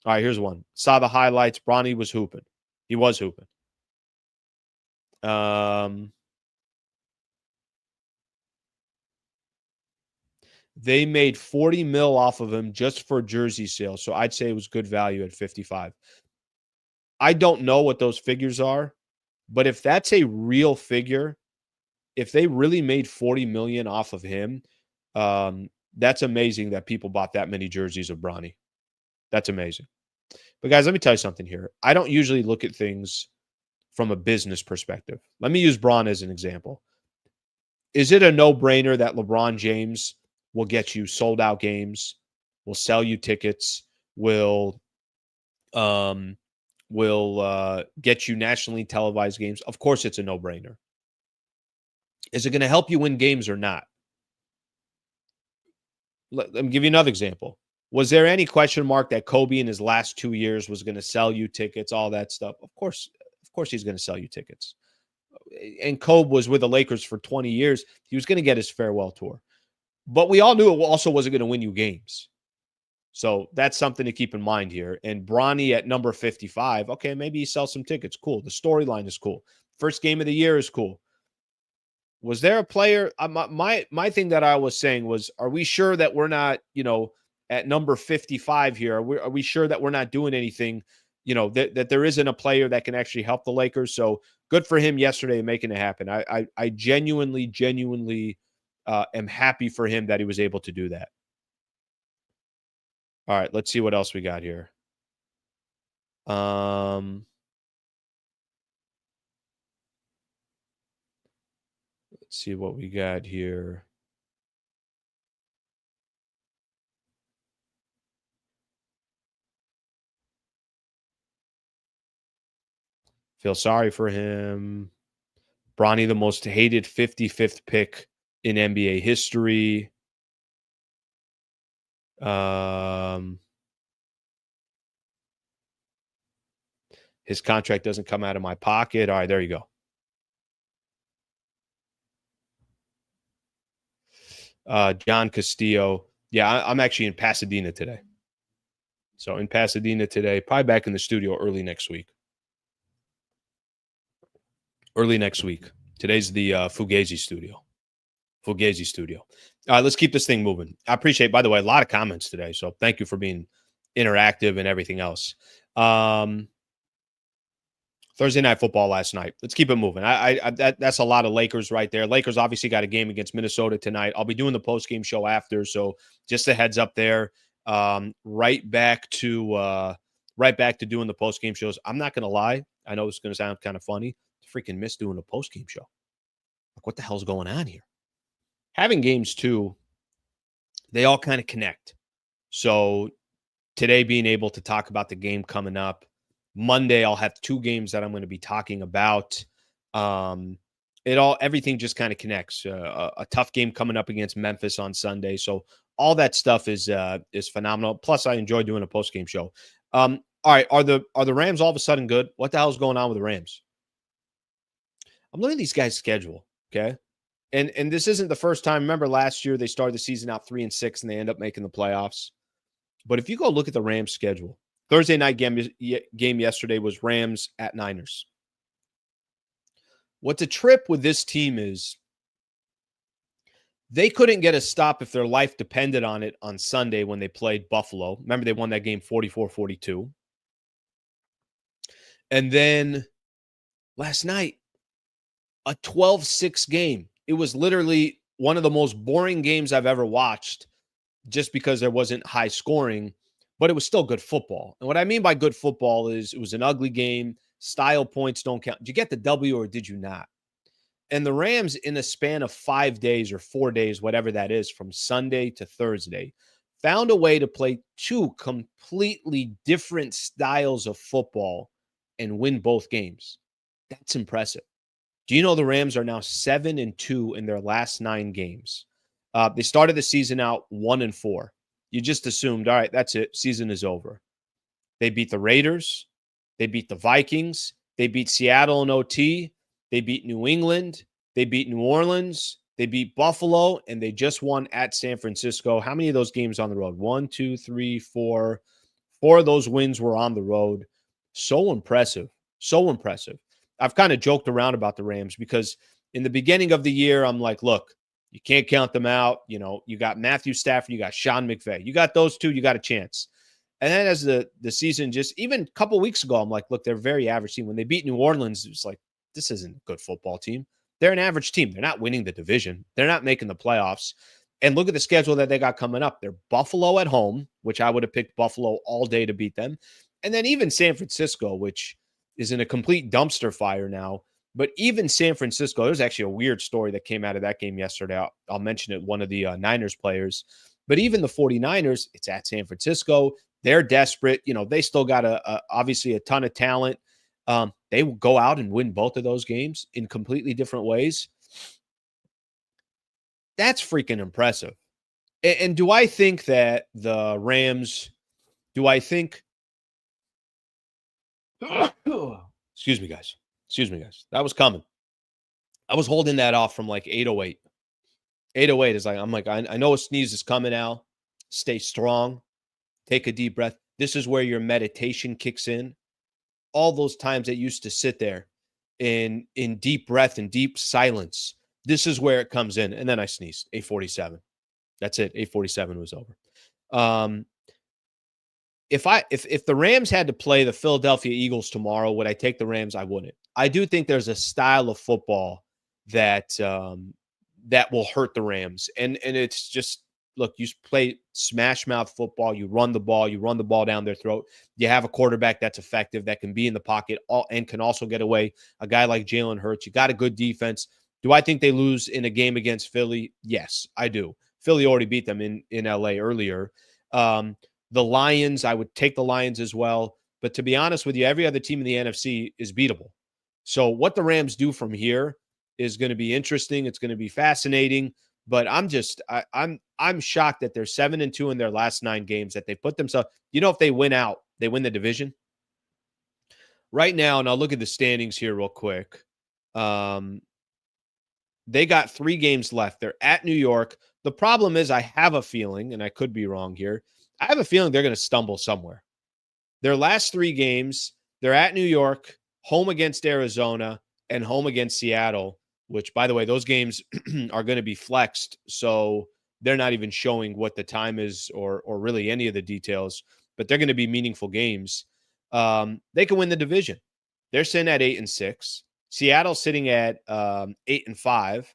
All right, here's one. Saw the highlights. Bronny was hooping. He was hooping. They made $40 million off of him just for jersey sales. So I'd say it was good value at 55. I don't know what those figures are, but if that's a real figure, if they really made 40 million off of him, that's amazing that people bought that many jerseys of Bronny. That's amazing. But guys, let me tell you something here. I don't usually look at things from a business perspective. Let me use Bron as an example. Is it a no-brainer that LeBron James will get you sold out games, will sell you tickets, um will get you nationally televised games? Of course it's a no-brainer. Is it going to help you win games or not? Let me give you another example. Was there any question mark that Kobe in his last 2 years was going to sell you tickets, all that stuff? Of course he's going to sell you tickets. And Kobe was with the Lakers for 20 years. He was going to get his farewell tour. But we all knew it also wasn't going to win you games. So that's something to keep in mind here. And Bronny at number 55, okay, maybe he sells some tickets. Cool. The storyline is cool. First game of the year is cool. Was there a player? My thing that I was saying was, are we sure that we're not, at number 55 here? Are we sure that we're not doing anything, that there isn't a player that can actually help the Lakers? So good for him yesterday making it happen. I genuinely am happy for him that he was able to do that. All right, let's see what else we got here. Let's see what we got here. Feel sorry for him. Bronny, the most hated 55th pick in NBA history. His contract doesn't come out of my pocket. All right, there you go. John Castillo. Yeah, I'm actually in Pasadena today. So in Pasadena today, probably back in the studio early next week. Today's the Fugazi studio. All right, let's keep this thing moving. I appreciate, by the way, a lot of comments today. So thank you for being interactive and everything else. Thursday night football last night. Let's keep it moving. That's a lot of Lakers right there. Lakers obviously got a game against Minnesota tonight. I'll be doing the post-game show after, so just a heads up there. Right back to doing the post-game shows. I'm not going to lie. I know it's going to sound kind of funny. I freaking miss doing a post-game show. Like, what the hell's going on here? Having games too, they all kind of connect. So today being able to talk about the game coming up. Monday, I'll have 2 games that I'm going to be talking about. Everything just kind of connects. A tough game coming up against Memphis on Sunday. So all that stuff is phenomenal. Plus, I enjoy doing a post-game show. All right, are the Rams all of a sudden good? What the hell is going on with the Rams? I'm looking at these guys' schedule, okay? And this isn't the first time. Remember last year they started the season out 3-6 and they end up making the playoffs. But if you go look at the Rams' schedule, Thursday night game yesterday was Rams at Niners. What's a trip with this team is they couldn't get a stop if their life depended on it on Sunday when they played Buffalo. Remember, they won that game 44-42. And then last night, a 12-6 game. It was literally one of the most boring games I've ever watched just because there wasn't high scoring, but it was still good football. And what I mean by good football is it was an ugly game. Style points don't count. Did you get the W or did you not? And the Rams, in a span of 5 days or 4 days, whatever that is, from Sunday to Thursday, found a way to play 2 completely different styles of football and win both games. That's impressive. Do you know the Rams are now 7-2 in their last 9 games? They started the season out 1-4. You just assumed, all right, that's it. Season is over. They beat the Raiders. They beat the Vikings. They beat Seattle in OT. They beat New England. They beat New Orleans. They beat Buffalo, and they just won at San Francisco. How many of those games on the road? 1, 2, 3, 4. 4 of those wins were on the road. So impressive. So impressive. I've kind of joked around about the Rams because in the beginning of the year, I'm like, look, you can't count them out. You know, you got Matthew Stafford, you got Sean McVay. You got those 2, you got a chance. And then as the season just, even a couple weeks ago, I'm like, look, they're very average team. When they beat New Orleans, it was like, this isn't a good football team. They're an average team. They're not winning the division. They're not making the playoffs. And look at the schedule that they got coming up. They're Buffalo at home, which I would have picked Buffalo all day to beat them. And then even San Francisco, which is in a complete dumpster fire now. But even San Francisco, there's actually a weird story that came out of that game yesterday. I'll mention it, one of the Niners players. But even the 49ers, it's at San Francisco. They're desperate. They still got obviously a ton of talent. They will go out and win both of those games in completely different ways. That's freaking impressive. And do I think that the Rams, excuse me, guys. That was coming. I was holding that off from like 808. 808 is like, I know a sneeze is coming out. Stay strong. Take a deep breath. This is where your meditation kicks in. All those times that used to sit there in deep breath and deep silence. This is where it comes in. And then I sneezed. 847. That's it. 847 was over. If the Rams had to play the Philadelphia Eagles tomorrow, would I take the Rams? I wouldn't. I do think there's a style of football that will hurt the Rams. And it's just, look, you play smash mouth football, you run the ball down their throat. You have a quarterback that's effective, that can be in the pocket and can also get away. A guy like Jalen Hurts, you got a good defense. Do I think they lose in a game against Philly? Yes, I do. Philly already beat them in LA earlier. The Lions, I would take the Lions as well. But to be honest with you, every other team in the NFC is beatable. So what the Rams do from here is going to be interesting. It's going to be fascinating. But I'm shocked that they're 7-2 in their last 9 games, that they put themselves. If they win out, they win the division. Right now, and I'll look at the standings here real quick. They got 3 games left. They're at New York. The problem is, I have a feeling, and I could be wrong here, I have a feeling they're going to stumble somewhere. Their last 3 games, they're at New York, home against Arizona, and home against Seattle, which, by the way, those games are going to be flexed. So they're not even showing what the time is or really any of the details, but they're going to be meaningful games. They can win the division. They're sitting at 8-6. Seattle's sitting at 8-5.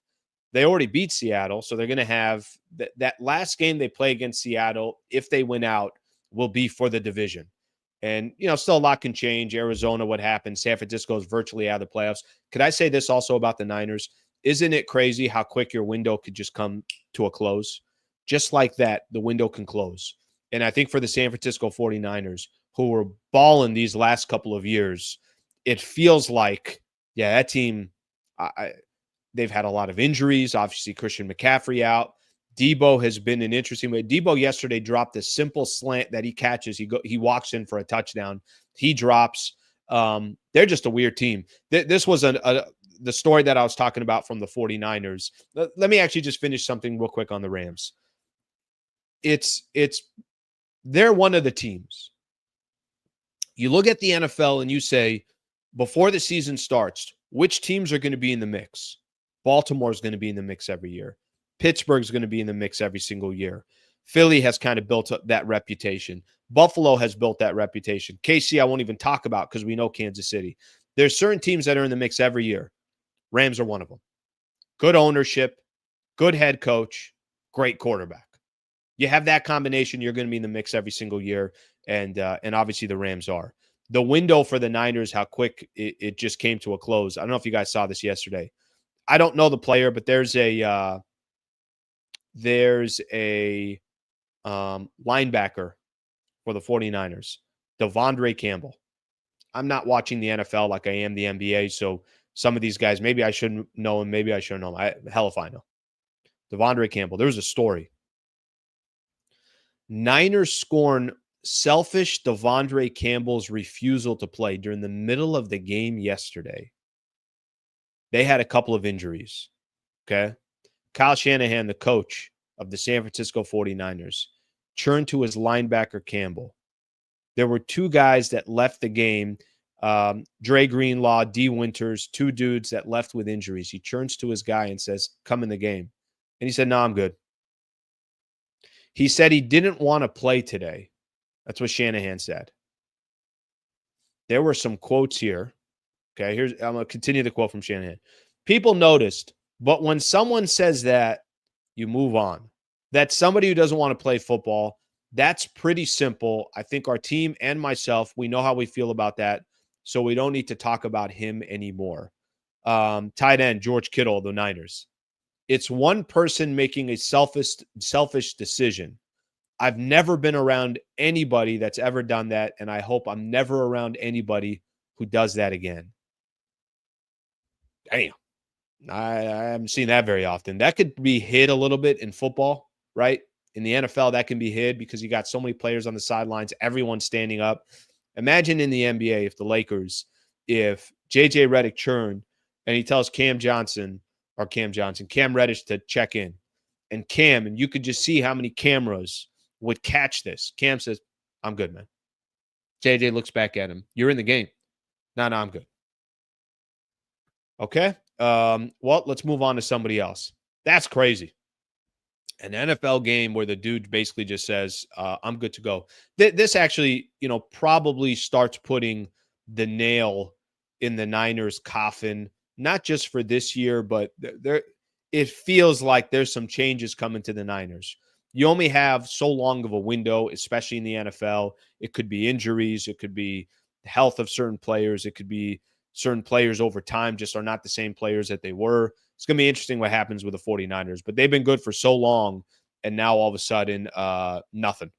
They already beat Seattle, so they're going to have that last game they play against Seattle, if they win out, will be for the division. And, still a lot can change. Arizona, what happens? San Francisco is virtually out of the playoffs. Could I say this also about the Niners? Isn't it crazy how quick your window could just come to a close? Just like that, the window can close. And I think for the San Francisco 49ers, who were balling these last couple of years, it feels like, yeah, that team, they've had a lot of injuries. Obviously, Christian McCaffrey out. Debo has been an interesting way. Debo yesterday dropped a simple slant that he catches. He walks in for a touchdown. He drops. They're just a weird team. This was the story that I was talking about from the 49ers. Let me actually just finish something real quick on the Rams. They're one of the teams. You look at the NFL and you say, before the season starts, which teams are going to be in the mix? Baltimore's going to be in the mix every year. Pittsburgh's going to be in the mix every single year. Philly has kind of built up that reputation. Buffalo has built that reputation. KC, I won't even talk about because we know Kansas City. There's certain teams that are in the mix every year. Rams are one of them. Good ownership, good head coach, great quarterback. You have that combination, you're going to be in the mix every single year, and obviously the Rams are. The window for the Niners, how quick it just came to a close. I don't know if you guys saw this yesterday. I don't know the player, but there's a linebacker for the 49ers, Devondre Campbell. I'm not watching the NFL like I am the NBA, so some of these guys, maybe I shouldn't know him, maybe I shouldn't know him. Hell if I know. Devondre Campbell. There's a story. Niners scorn selfish Devondre Campbell's refusal to play during the middle of the game yesterday. They had a couple of injuries, okay? Kyle Shanahan, the coach of the San Francisco 49ers, turned to his linebacker Campbell. There were 2 guys that left the game, Dre Greenlaw, D. Winters, 2 dudes that left with injuries. He turns to his guy and says, come in the game. And he said, no, I'm good. He said he didn't want to play today. That's what Shanahan said. There were some quotes here. Okay, I'm going to continue the quote from Shanahan. People noticed, but when someone says that, you move on. That's somebody who doesn't want to play football. That's pretty simple. I think our team and myself, we know how we feel about that. So we don't need to talk about him anymore. Tight end, George Kittle, the Niners. It's one person making a selfish decision. I've never been around anybody that's ever done that, and I hope I'm never around anybody who does that again. Damn. I haven't seen that very often. That could be hid a little bit in football, right? In the NFL, that can be hid because you got so many players on the sidelines, everyone standing up. Imagine in the NBA if if JJ Redick churned and he tells Cam Reddish to check in. And you could just see how many cameras would catch this. Cam says, I'm good, man. JJ looks back at him. You're in the game. No, I'm good. Okay. Well, let's move on to somebody else. That's crazy. An NFL game where the dude basically just says, I'm good to go. This actually, probably starts putting the nail in the Niners' coffin, not just for this year, but it feels like there's some changes coming to the Niners. You only have so long of a window, especially in the NFL. It could be injuries. It could be the health of certain players. It could be certain players over time just are not the same players that they were. It's going to be interesting what happens with the 49ers, but they've been good for so long, and now all of a sudden, nothing.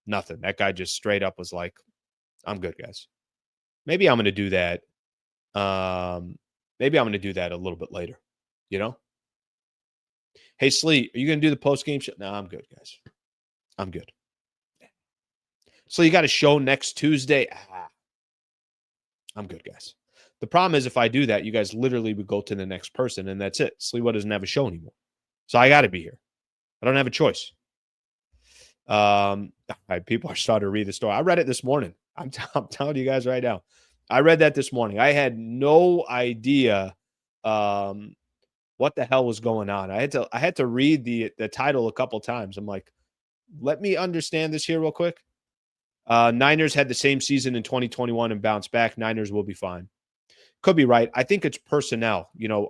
That guy just straight up was like, I'm good, guys. Maybe I'm going to do that. Maybe I'm going to do that a little bit later, Hey, Slee, are you going to do the post-game show? No, I'm good, guys. I'm good. So you got a show next Tuesday? I'm good, guys. The problem is if I do that, you guys literally would go to the next person, and that's it. Sliwa doesn't have a show anymore. So I got to be here. I don't have a choice. People are starting to read the story. I read it this morning. I'm telling you guys right now. I read that this morning. I had no idea what the hell was going on. I had to read the title a couple times. I'm like, let me understand this here real quick. Niners had the same season in 2021 and bounced back. Niners will be fine. Could be right. I think it's personnel. You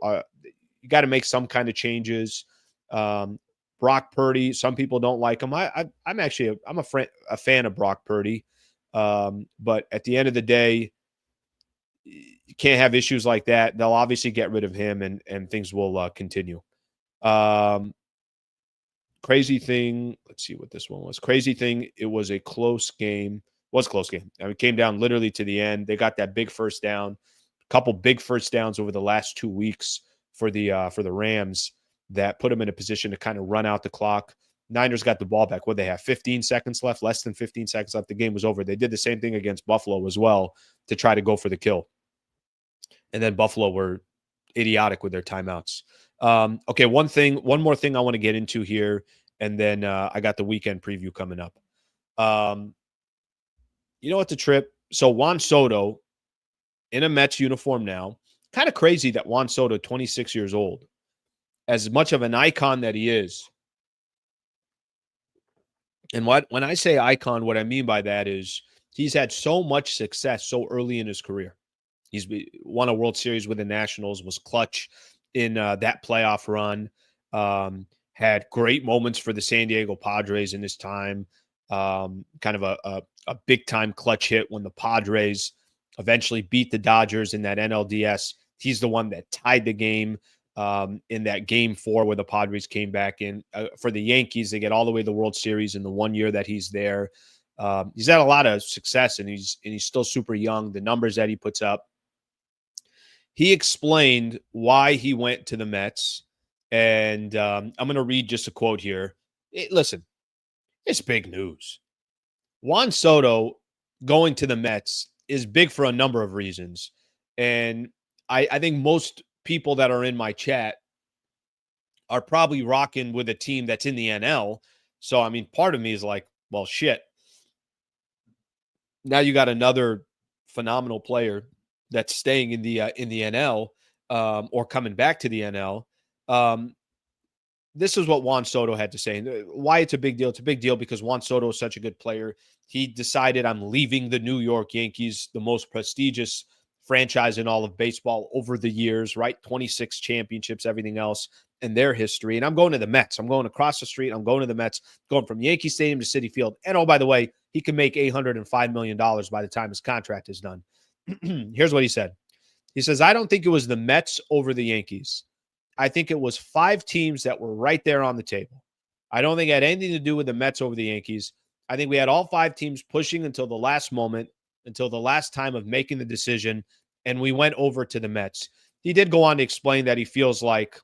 got to make some kind of changes. Brock Purdy, some people don't like him. I'm actually a fan of Brock Purdy. But at the end of the day, you can't have issues like that. They'll obviously get rid of him, and things will continue. Crazy thing. Let's see what this one was. Crazy thing. It was a close game. Was a close game. I mean, it came down literally to the end. They got that big first down. Couple big first downs over the last 2 weeks for the Rams that put them in a position to kind of run out the clock. Niners got the ball back. What they have? 15 seconds left, less than 15 seconds left. The game was over. They did the same thing against Buffalo as well to try to go for the kill. And then Buffalo were idiotic with their timeouts. Okay, one more thing I want to get into here, and then I got the weekend preview coming up. You know what, the trip? So Juan Soto in a Mets uniform now. Kind of crazy that Juan Soto, 26 years old, as much of an icon that he is. And when I say icon, what I mean by that is he's had so much success so early in his career. He's won a World Series with the Nationals, was clutch in that playoff run, had great moments for the San Diego Padres in his time, kind of a big-time clutch hit when the Padres eventually beat the Dodgers in that NLDS. He's the one that tied the game in that Game 4 where the Padres came back in. For the Yankees, they get all the way to the World Series in the 1 year that he's there. He's had a lot of success, and he's still super young. The numbers that he puts up. He explained why he went to the Mets, and I'm going to read just a quote here. Listen, it's big news. Juan Soto going to the Mets is big for a number of reasons, and I think most people that are in my chat are probably rocking with a team that's in the NL. So, I mean, part of me is like, well, shit. Now you got another phenomenal player that's staying in the NL or coming back to the NL. This is what Juan Soto had to say. Why it's a big deal? It's a big deal because Juan Soto is such a good player. He decided, I'm leaving the New York Yankees, the most prestigious franchise in all of baseball over the years, right? 26 championships, everything else, and their history. And I'm going to the Mets. I'm going across the street. I'm going to the Mets, going from Yankee Stadium to Citi Field. And oh, by the way, he can make $805 million by the time his contract is done. Here's what he said. He says, I don't think it was the Mets over the Yankees. I think it was 5 teams that were right there on the table. I don't think it had anything to do with the Mets over the Yankees. I think we had all 5 teams pushing until the last moment, until the last time of making the decision, and we went over to the Mets. He did go on to explain that he feels like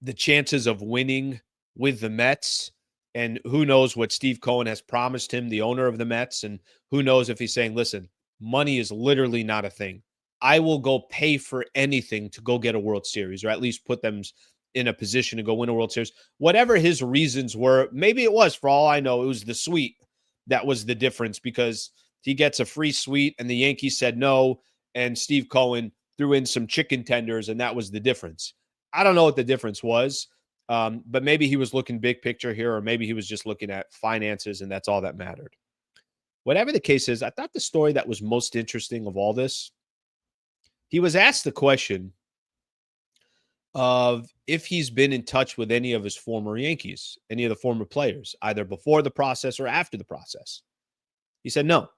the chances of winning with the Mets, and who knows what Steve Cohen has promised him, the owner of the Mets, and who knows if he's saying, listen, money is literally not a thing. I will go pay for anything to go get a World Series, or at least put them in a position to go win a World Series. Whatever his reasons were, maybe it was, for all I know, it was the suite that was the difference, because he gets a free suite and the Yankees said no, and Steve Cohen threw in some chicken tenders, and that was the difference. I don't know what the difference was, but maybe he was looking big picture here, or maybe he was just looking at finances, and that's all that mattered. Whatever the case is, I thought the story that was most interesting of all this, he was asked the question of if he's been in touch with any of his former Yankees, any of the former players, either before the process or after the process. He said no.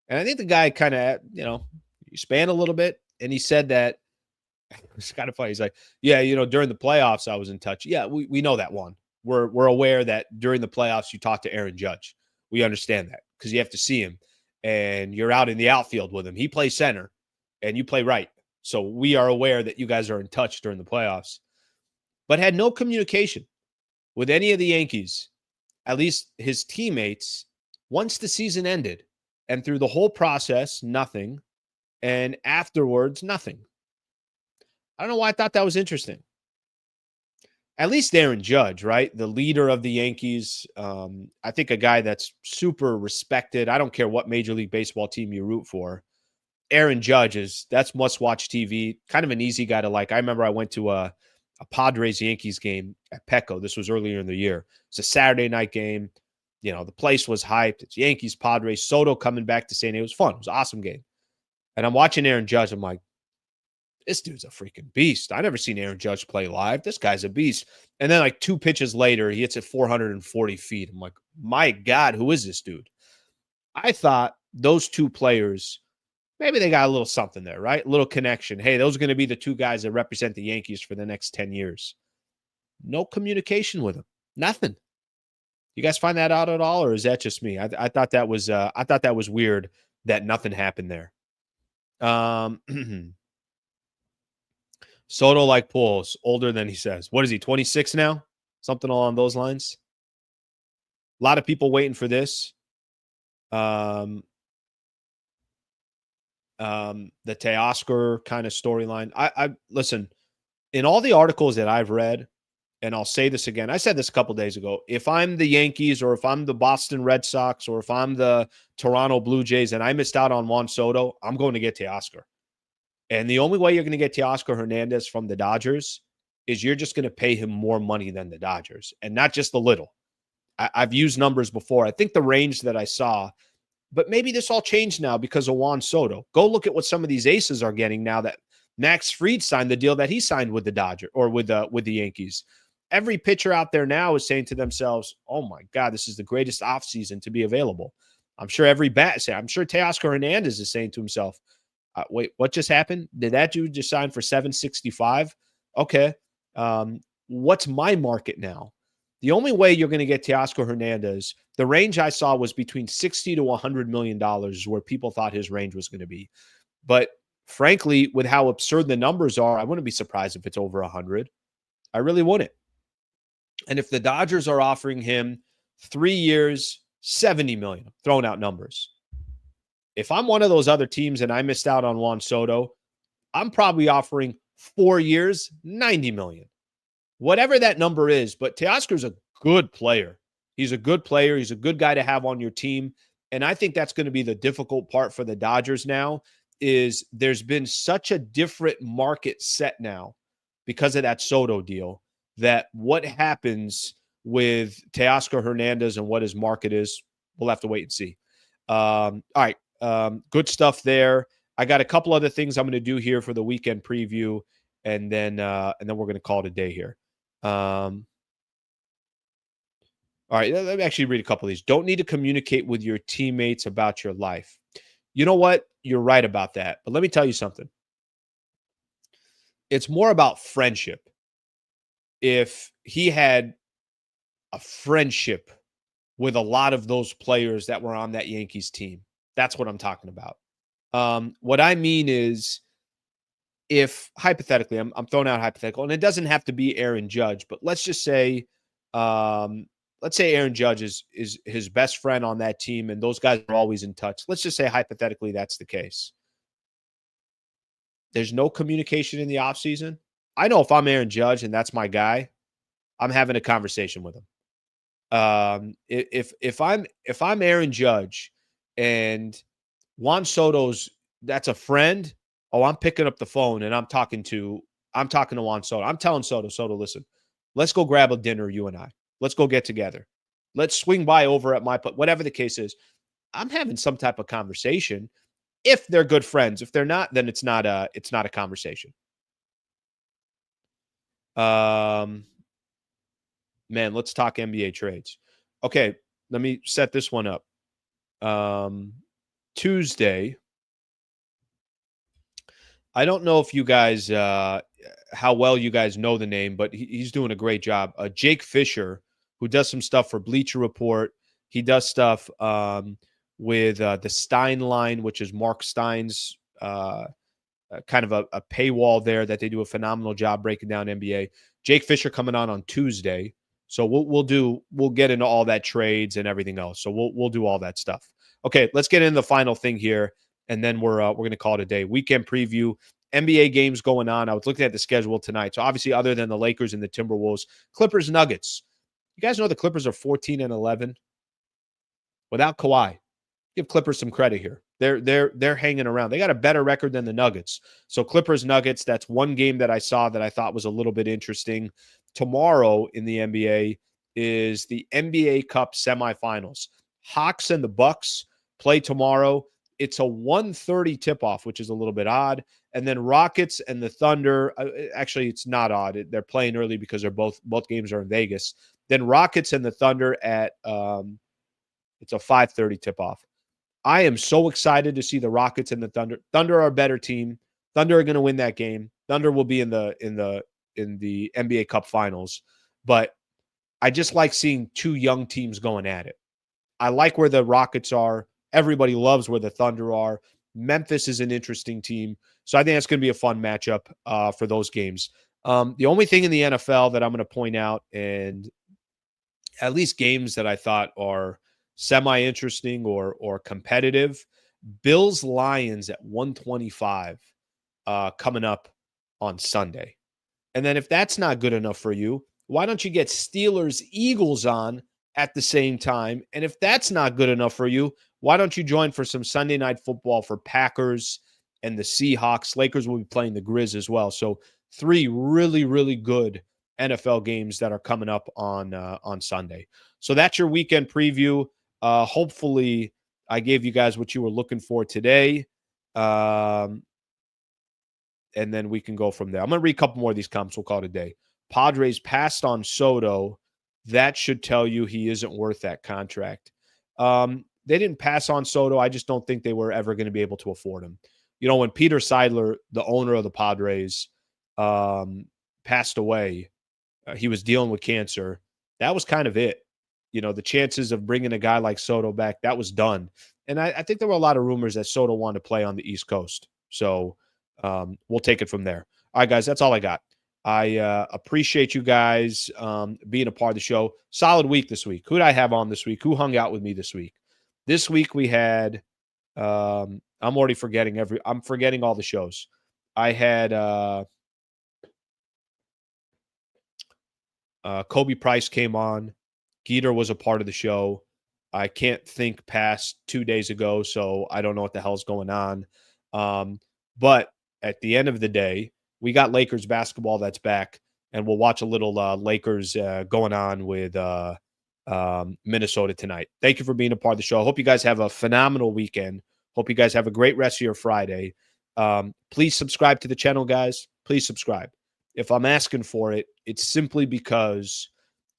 And I think the guy kind of, he span a little bit, and he said that, it's kind of funny. He's like, yeah, during the playoffs, I was in touch. Yeah, we know that one. We're aware that during the playoffs, you talk to Aaron Judge. We understand that because you have to see him, and you're out in the outfield with him. He plays center, and you play right. So we are aware that you guys are in touch during the playoffs, but had no communication with any of the Yankees, at least his teammates, once the season ended. And through the whole process, nothing. And afterwards, nothing. I don't know why I thought that was interesting. At least Aaron Judge, right? The leader of the Yankees. I think a guy that's super respected. I don't care what Major League Baseball team you root for. Aaron Judge that's must-watch TV. Kind of an easy guy to like. I remember I went to a Padres-Yankees game at Petco. This was earlier in the year. It's a Saturday night game. The place was hyped. It's Yankees, Padres, Soto coming back to San Diego. It was fun. It was an awesome game. And I'm watching Aaron Judge. I'm like, this dude's a freaking beast. I never seen Aaron Judge play live. This guy's a beast. And then like 2 pitches later, he hits it 440 feet. I'm like, my God, who is this dude? I thought those 2 players, maybe they got a little something there, right? A little connection. Hey, those are going to be the 2 guys that represent the Yankees for the next 10 years. No communication with them. Nothing. You guys find that out at all, or is that just me? I thought that was weird that nothing happened there. Soto like Pujols, older than he says. What is he, 26 now? Something along those lines. A lot of people waiting for this. The Teoscar kind of storyline. I listen, in all the articles that I've read, and I'll say this again, I said this a couple days ago, if I'm the Yankees or if I'm the Boston Red Sox or if I'm the Toronto Blue Jays and I missed out on Juan Soto, I'm going to get Teoscar. And the only way you're going to get Teoscar Hernandez from the Dodgers is you're just going to pay him more money than the Dodgers, and not just a little. I've used numbers before. I think the range that I saw, but maybe this all changed now because of Juan Soto. Go look at what some of these aces are getting now that Max Fried signed the deal that he signed with the Dodgers or with the Yankees. Every pitcher out there now is saying to themselves, oh my God, this is the greatest offseason to be available. I'm sure I'm sure Teoscar Hernandez is saying to himself, wait, what just happened? Did that dude just sign for $765? Okay. What's my market now? The only way you're going to get Teoscar Hernandez, the range I saw was between $60 to $100 million is where people thought his range was going to be. But frankly, with how absurd the numbers are, I wouldn't be surprised if it's over 100. I really wouldn't. And if the Dodgers are offering him 3 years, $70 million, throwing out numbers. If I'm one of those other teams and I missed out on Juan Soto, I'm probably offering 4 years, $90 million. Whatever that number is, but Teoscar's a good player. He's a good player. He's a good guy to have on your team. And I think that's going to be the difficult part for the Dodgers now is there's been such a different market set now because of that Soto deal that what happens with Teoscar Hernandez and what his market is, we'll have to wait and see. All right. Good stuff there. I got a couple other things I'm going to do here for the weekend preview, and then we're going to call it a day here. All right, let me actually read a couple of these. Don't need to communicate with your teammates about your life. You know what? You're right about that. But let me tell you something. It's more about friendship. If he had a friendship with a lot of those players that were on that Yankees team, that's what I'm talking about. What I mean is, if hypothetically, I'm throwing out hypothetical, and it doesn't have to be Aaron Judge, but let's say Aaron Judge is his best friend on that team, and those guys are always in touch. Let's just say hypothetically that's the case. There's no communication in the offseason. I know if I'm Aaron Judge and that's my guy, I'm having a conversation with him. If I'm Aaron Judge and Juan Soto's that's a friend, oh, I'm picking up the phone and I'm talking to Juan Soto. I'm telling Soto, listen, let's go grab a dinner, you and I. Let's go get together. Let's swing by over at my whatever the case is. I'm having some type of conversation. If they're good friends. If they're not, then it's not a conversation. Man, let's talk NBA trades. Okay, let me set this one up. Tuesday. I don't know if you guys how well you guys know the name, but he's doing a great job. Jake Fisher, who does some stuff for Bleacher Report. He does stuff with the Stein line, which is Mark Stein's kind of a paywall there that they do a phenomenal job breaking down NBA. Jake Fisher coming on Tuesday. So we'll get into all that trades and everything else. So we'll do all that stuff. Okay, let's get into the final thing here, and then we're going to call it a day. Weekend preview, NBA games going on. I was looking at the schedule tonight. So obviously, other than the Lakers and the Timberwolves, Clippers, Nuggets. You guys know the Clippers are 14-11 without Kawhi. Give Clippers some credit here. They're hanging around. They got a better record than the Nuggets. So Clippers, Nuggets, that's one game that I saw that I thought was a little bit interesting. Tomorrow in the NBA is the NBA Cup semifinals. Hawks and the Bucks play tomorrow. It's a 1:30 tip-off, which is a little bit odd. And then Rockets and the Thunder. Actually, it's not odd. They're playing early because they're both games are in Vegas. Then Rockets and the Thunder at it's a 5:30 tip-off. I am so excited to see the Rockets and the Thunder. Thunder are a better team. Thunder are going to win that game. Thunder will be in the NBA Cup Finals. But I just like seeing two young teams going at it. I like where the Rockets are. Everybody loves where the Thunder are. Memphis is an interesting team. So I think that's going to be a fun matchup for those games. The only thing in the NFL that I'm going to point out, and at least games that I thought are semi-interesting or competitive, Bills-Lions at 125 coming up on Sunday. And then if that's not good enough for you, why don't you get Steelers-Eagles on at the same time? And if that's not good enough for you, why don't you join for some Sunday Night Football for Packers and the Seahawks? Lakers will be playing the Grizz as well. So 3 really, really good NFL games that are coming up on Sunday. So that's your weekend preview. Hopefully I gave you guys what you were looking for today. And then we can go from there. I'm going to read a couple more of these comments. We'll call it a day. Padres passed on Soto. That should tell you he isn't worth that contract. They didn't pass on Soto. I just don't think they were ever going to be able to afford him. You know, when Peter Seidler, the owner of the Padres, passed away, he was dealing with cancer. That was kind of it. You know, the chances of bringing a guy like Soto back, that was done. And I think there were a lot of rumors that Soto wanted to play on the East Coast. So we'll take it from there. All right, guys, that's all I got. I appreciate you guys being a part of the show. Solid week this week. Who did I have on this week? Who hung out with me this week? This week we had I'm already forgetting I'm forgetting all the shows. I had Kobe Price came on. Geeter was a part of the show. I can't think past 2 days ago, so I don't know what the hell's going on. But at the end of the day, we got Lakers basketball that's back, and we'll watch a little Lakers going on with Minnesota tonight. Thank you for being a part of the show. I hope you guys have a phenomenal weekend. Hope you guys have a great rest of your Friday. Please subscribe to the channel, guys. Please subscribe. If I'm asking for it, it's simply because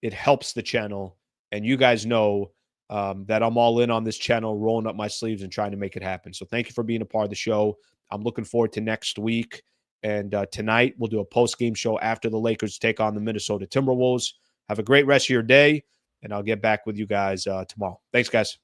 it helps the channel. And you guys know that I'm all in on this channel, rolling up my sleeves and trying to make it happen. So thank you for being a part of the show. I'm looking forward to next week. And tonight, we'll do a post-game show after the Lakers take on the Minnesota Timberwolves. Have a great rest of your day, and I'll get back with you guys tomorrow. Thanks, guys.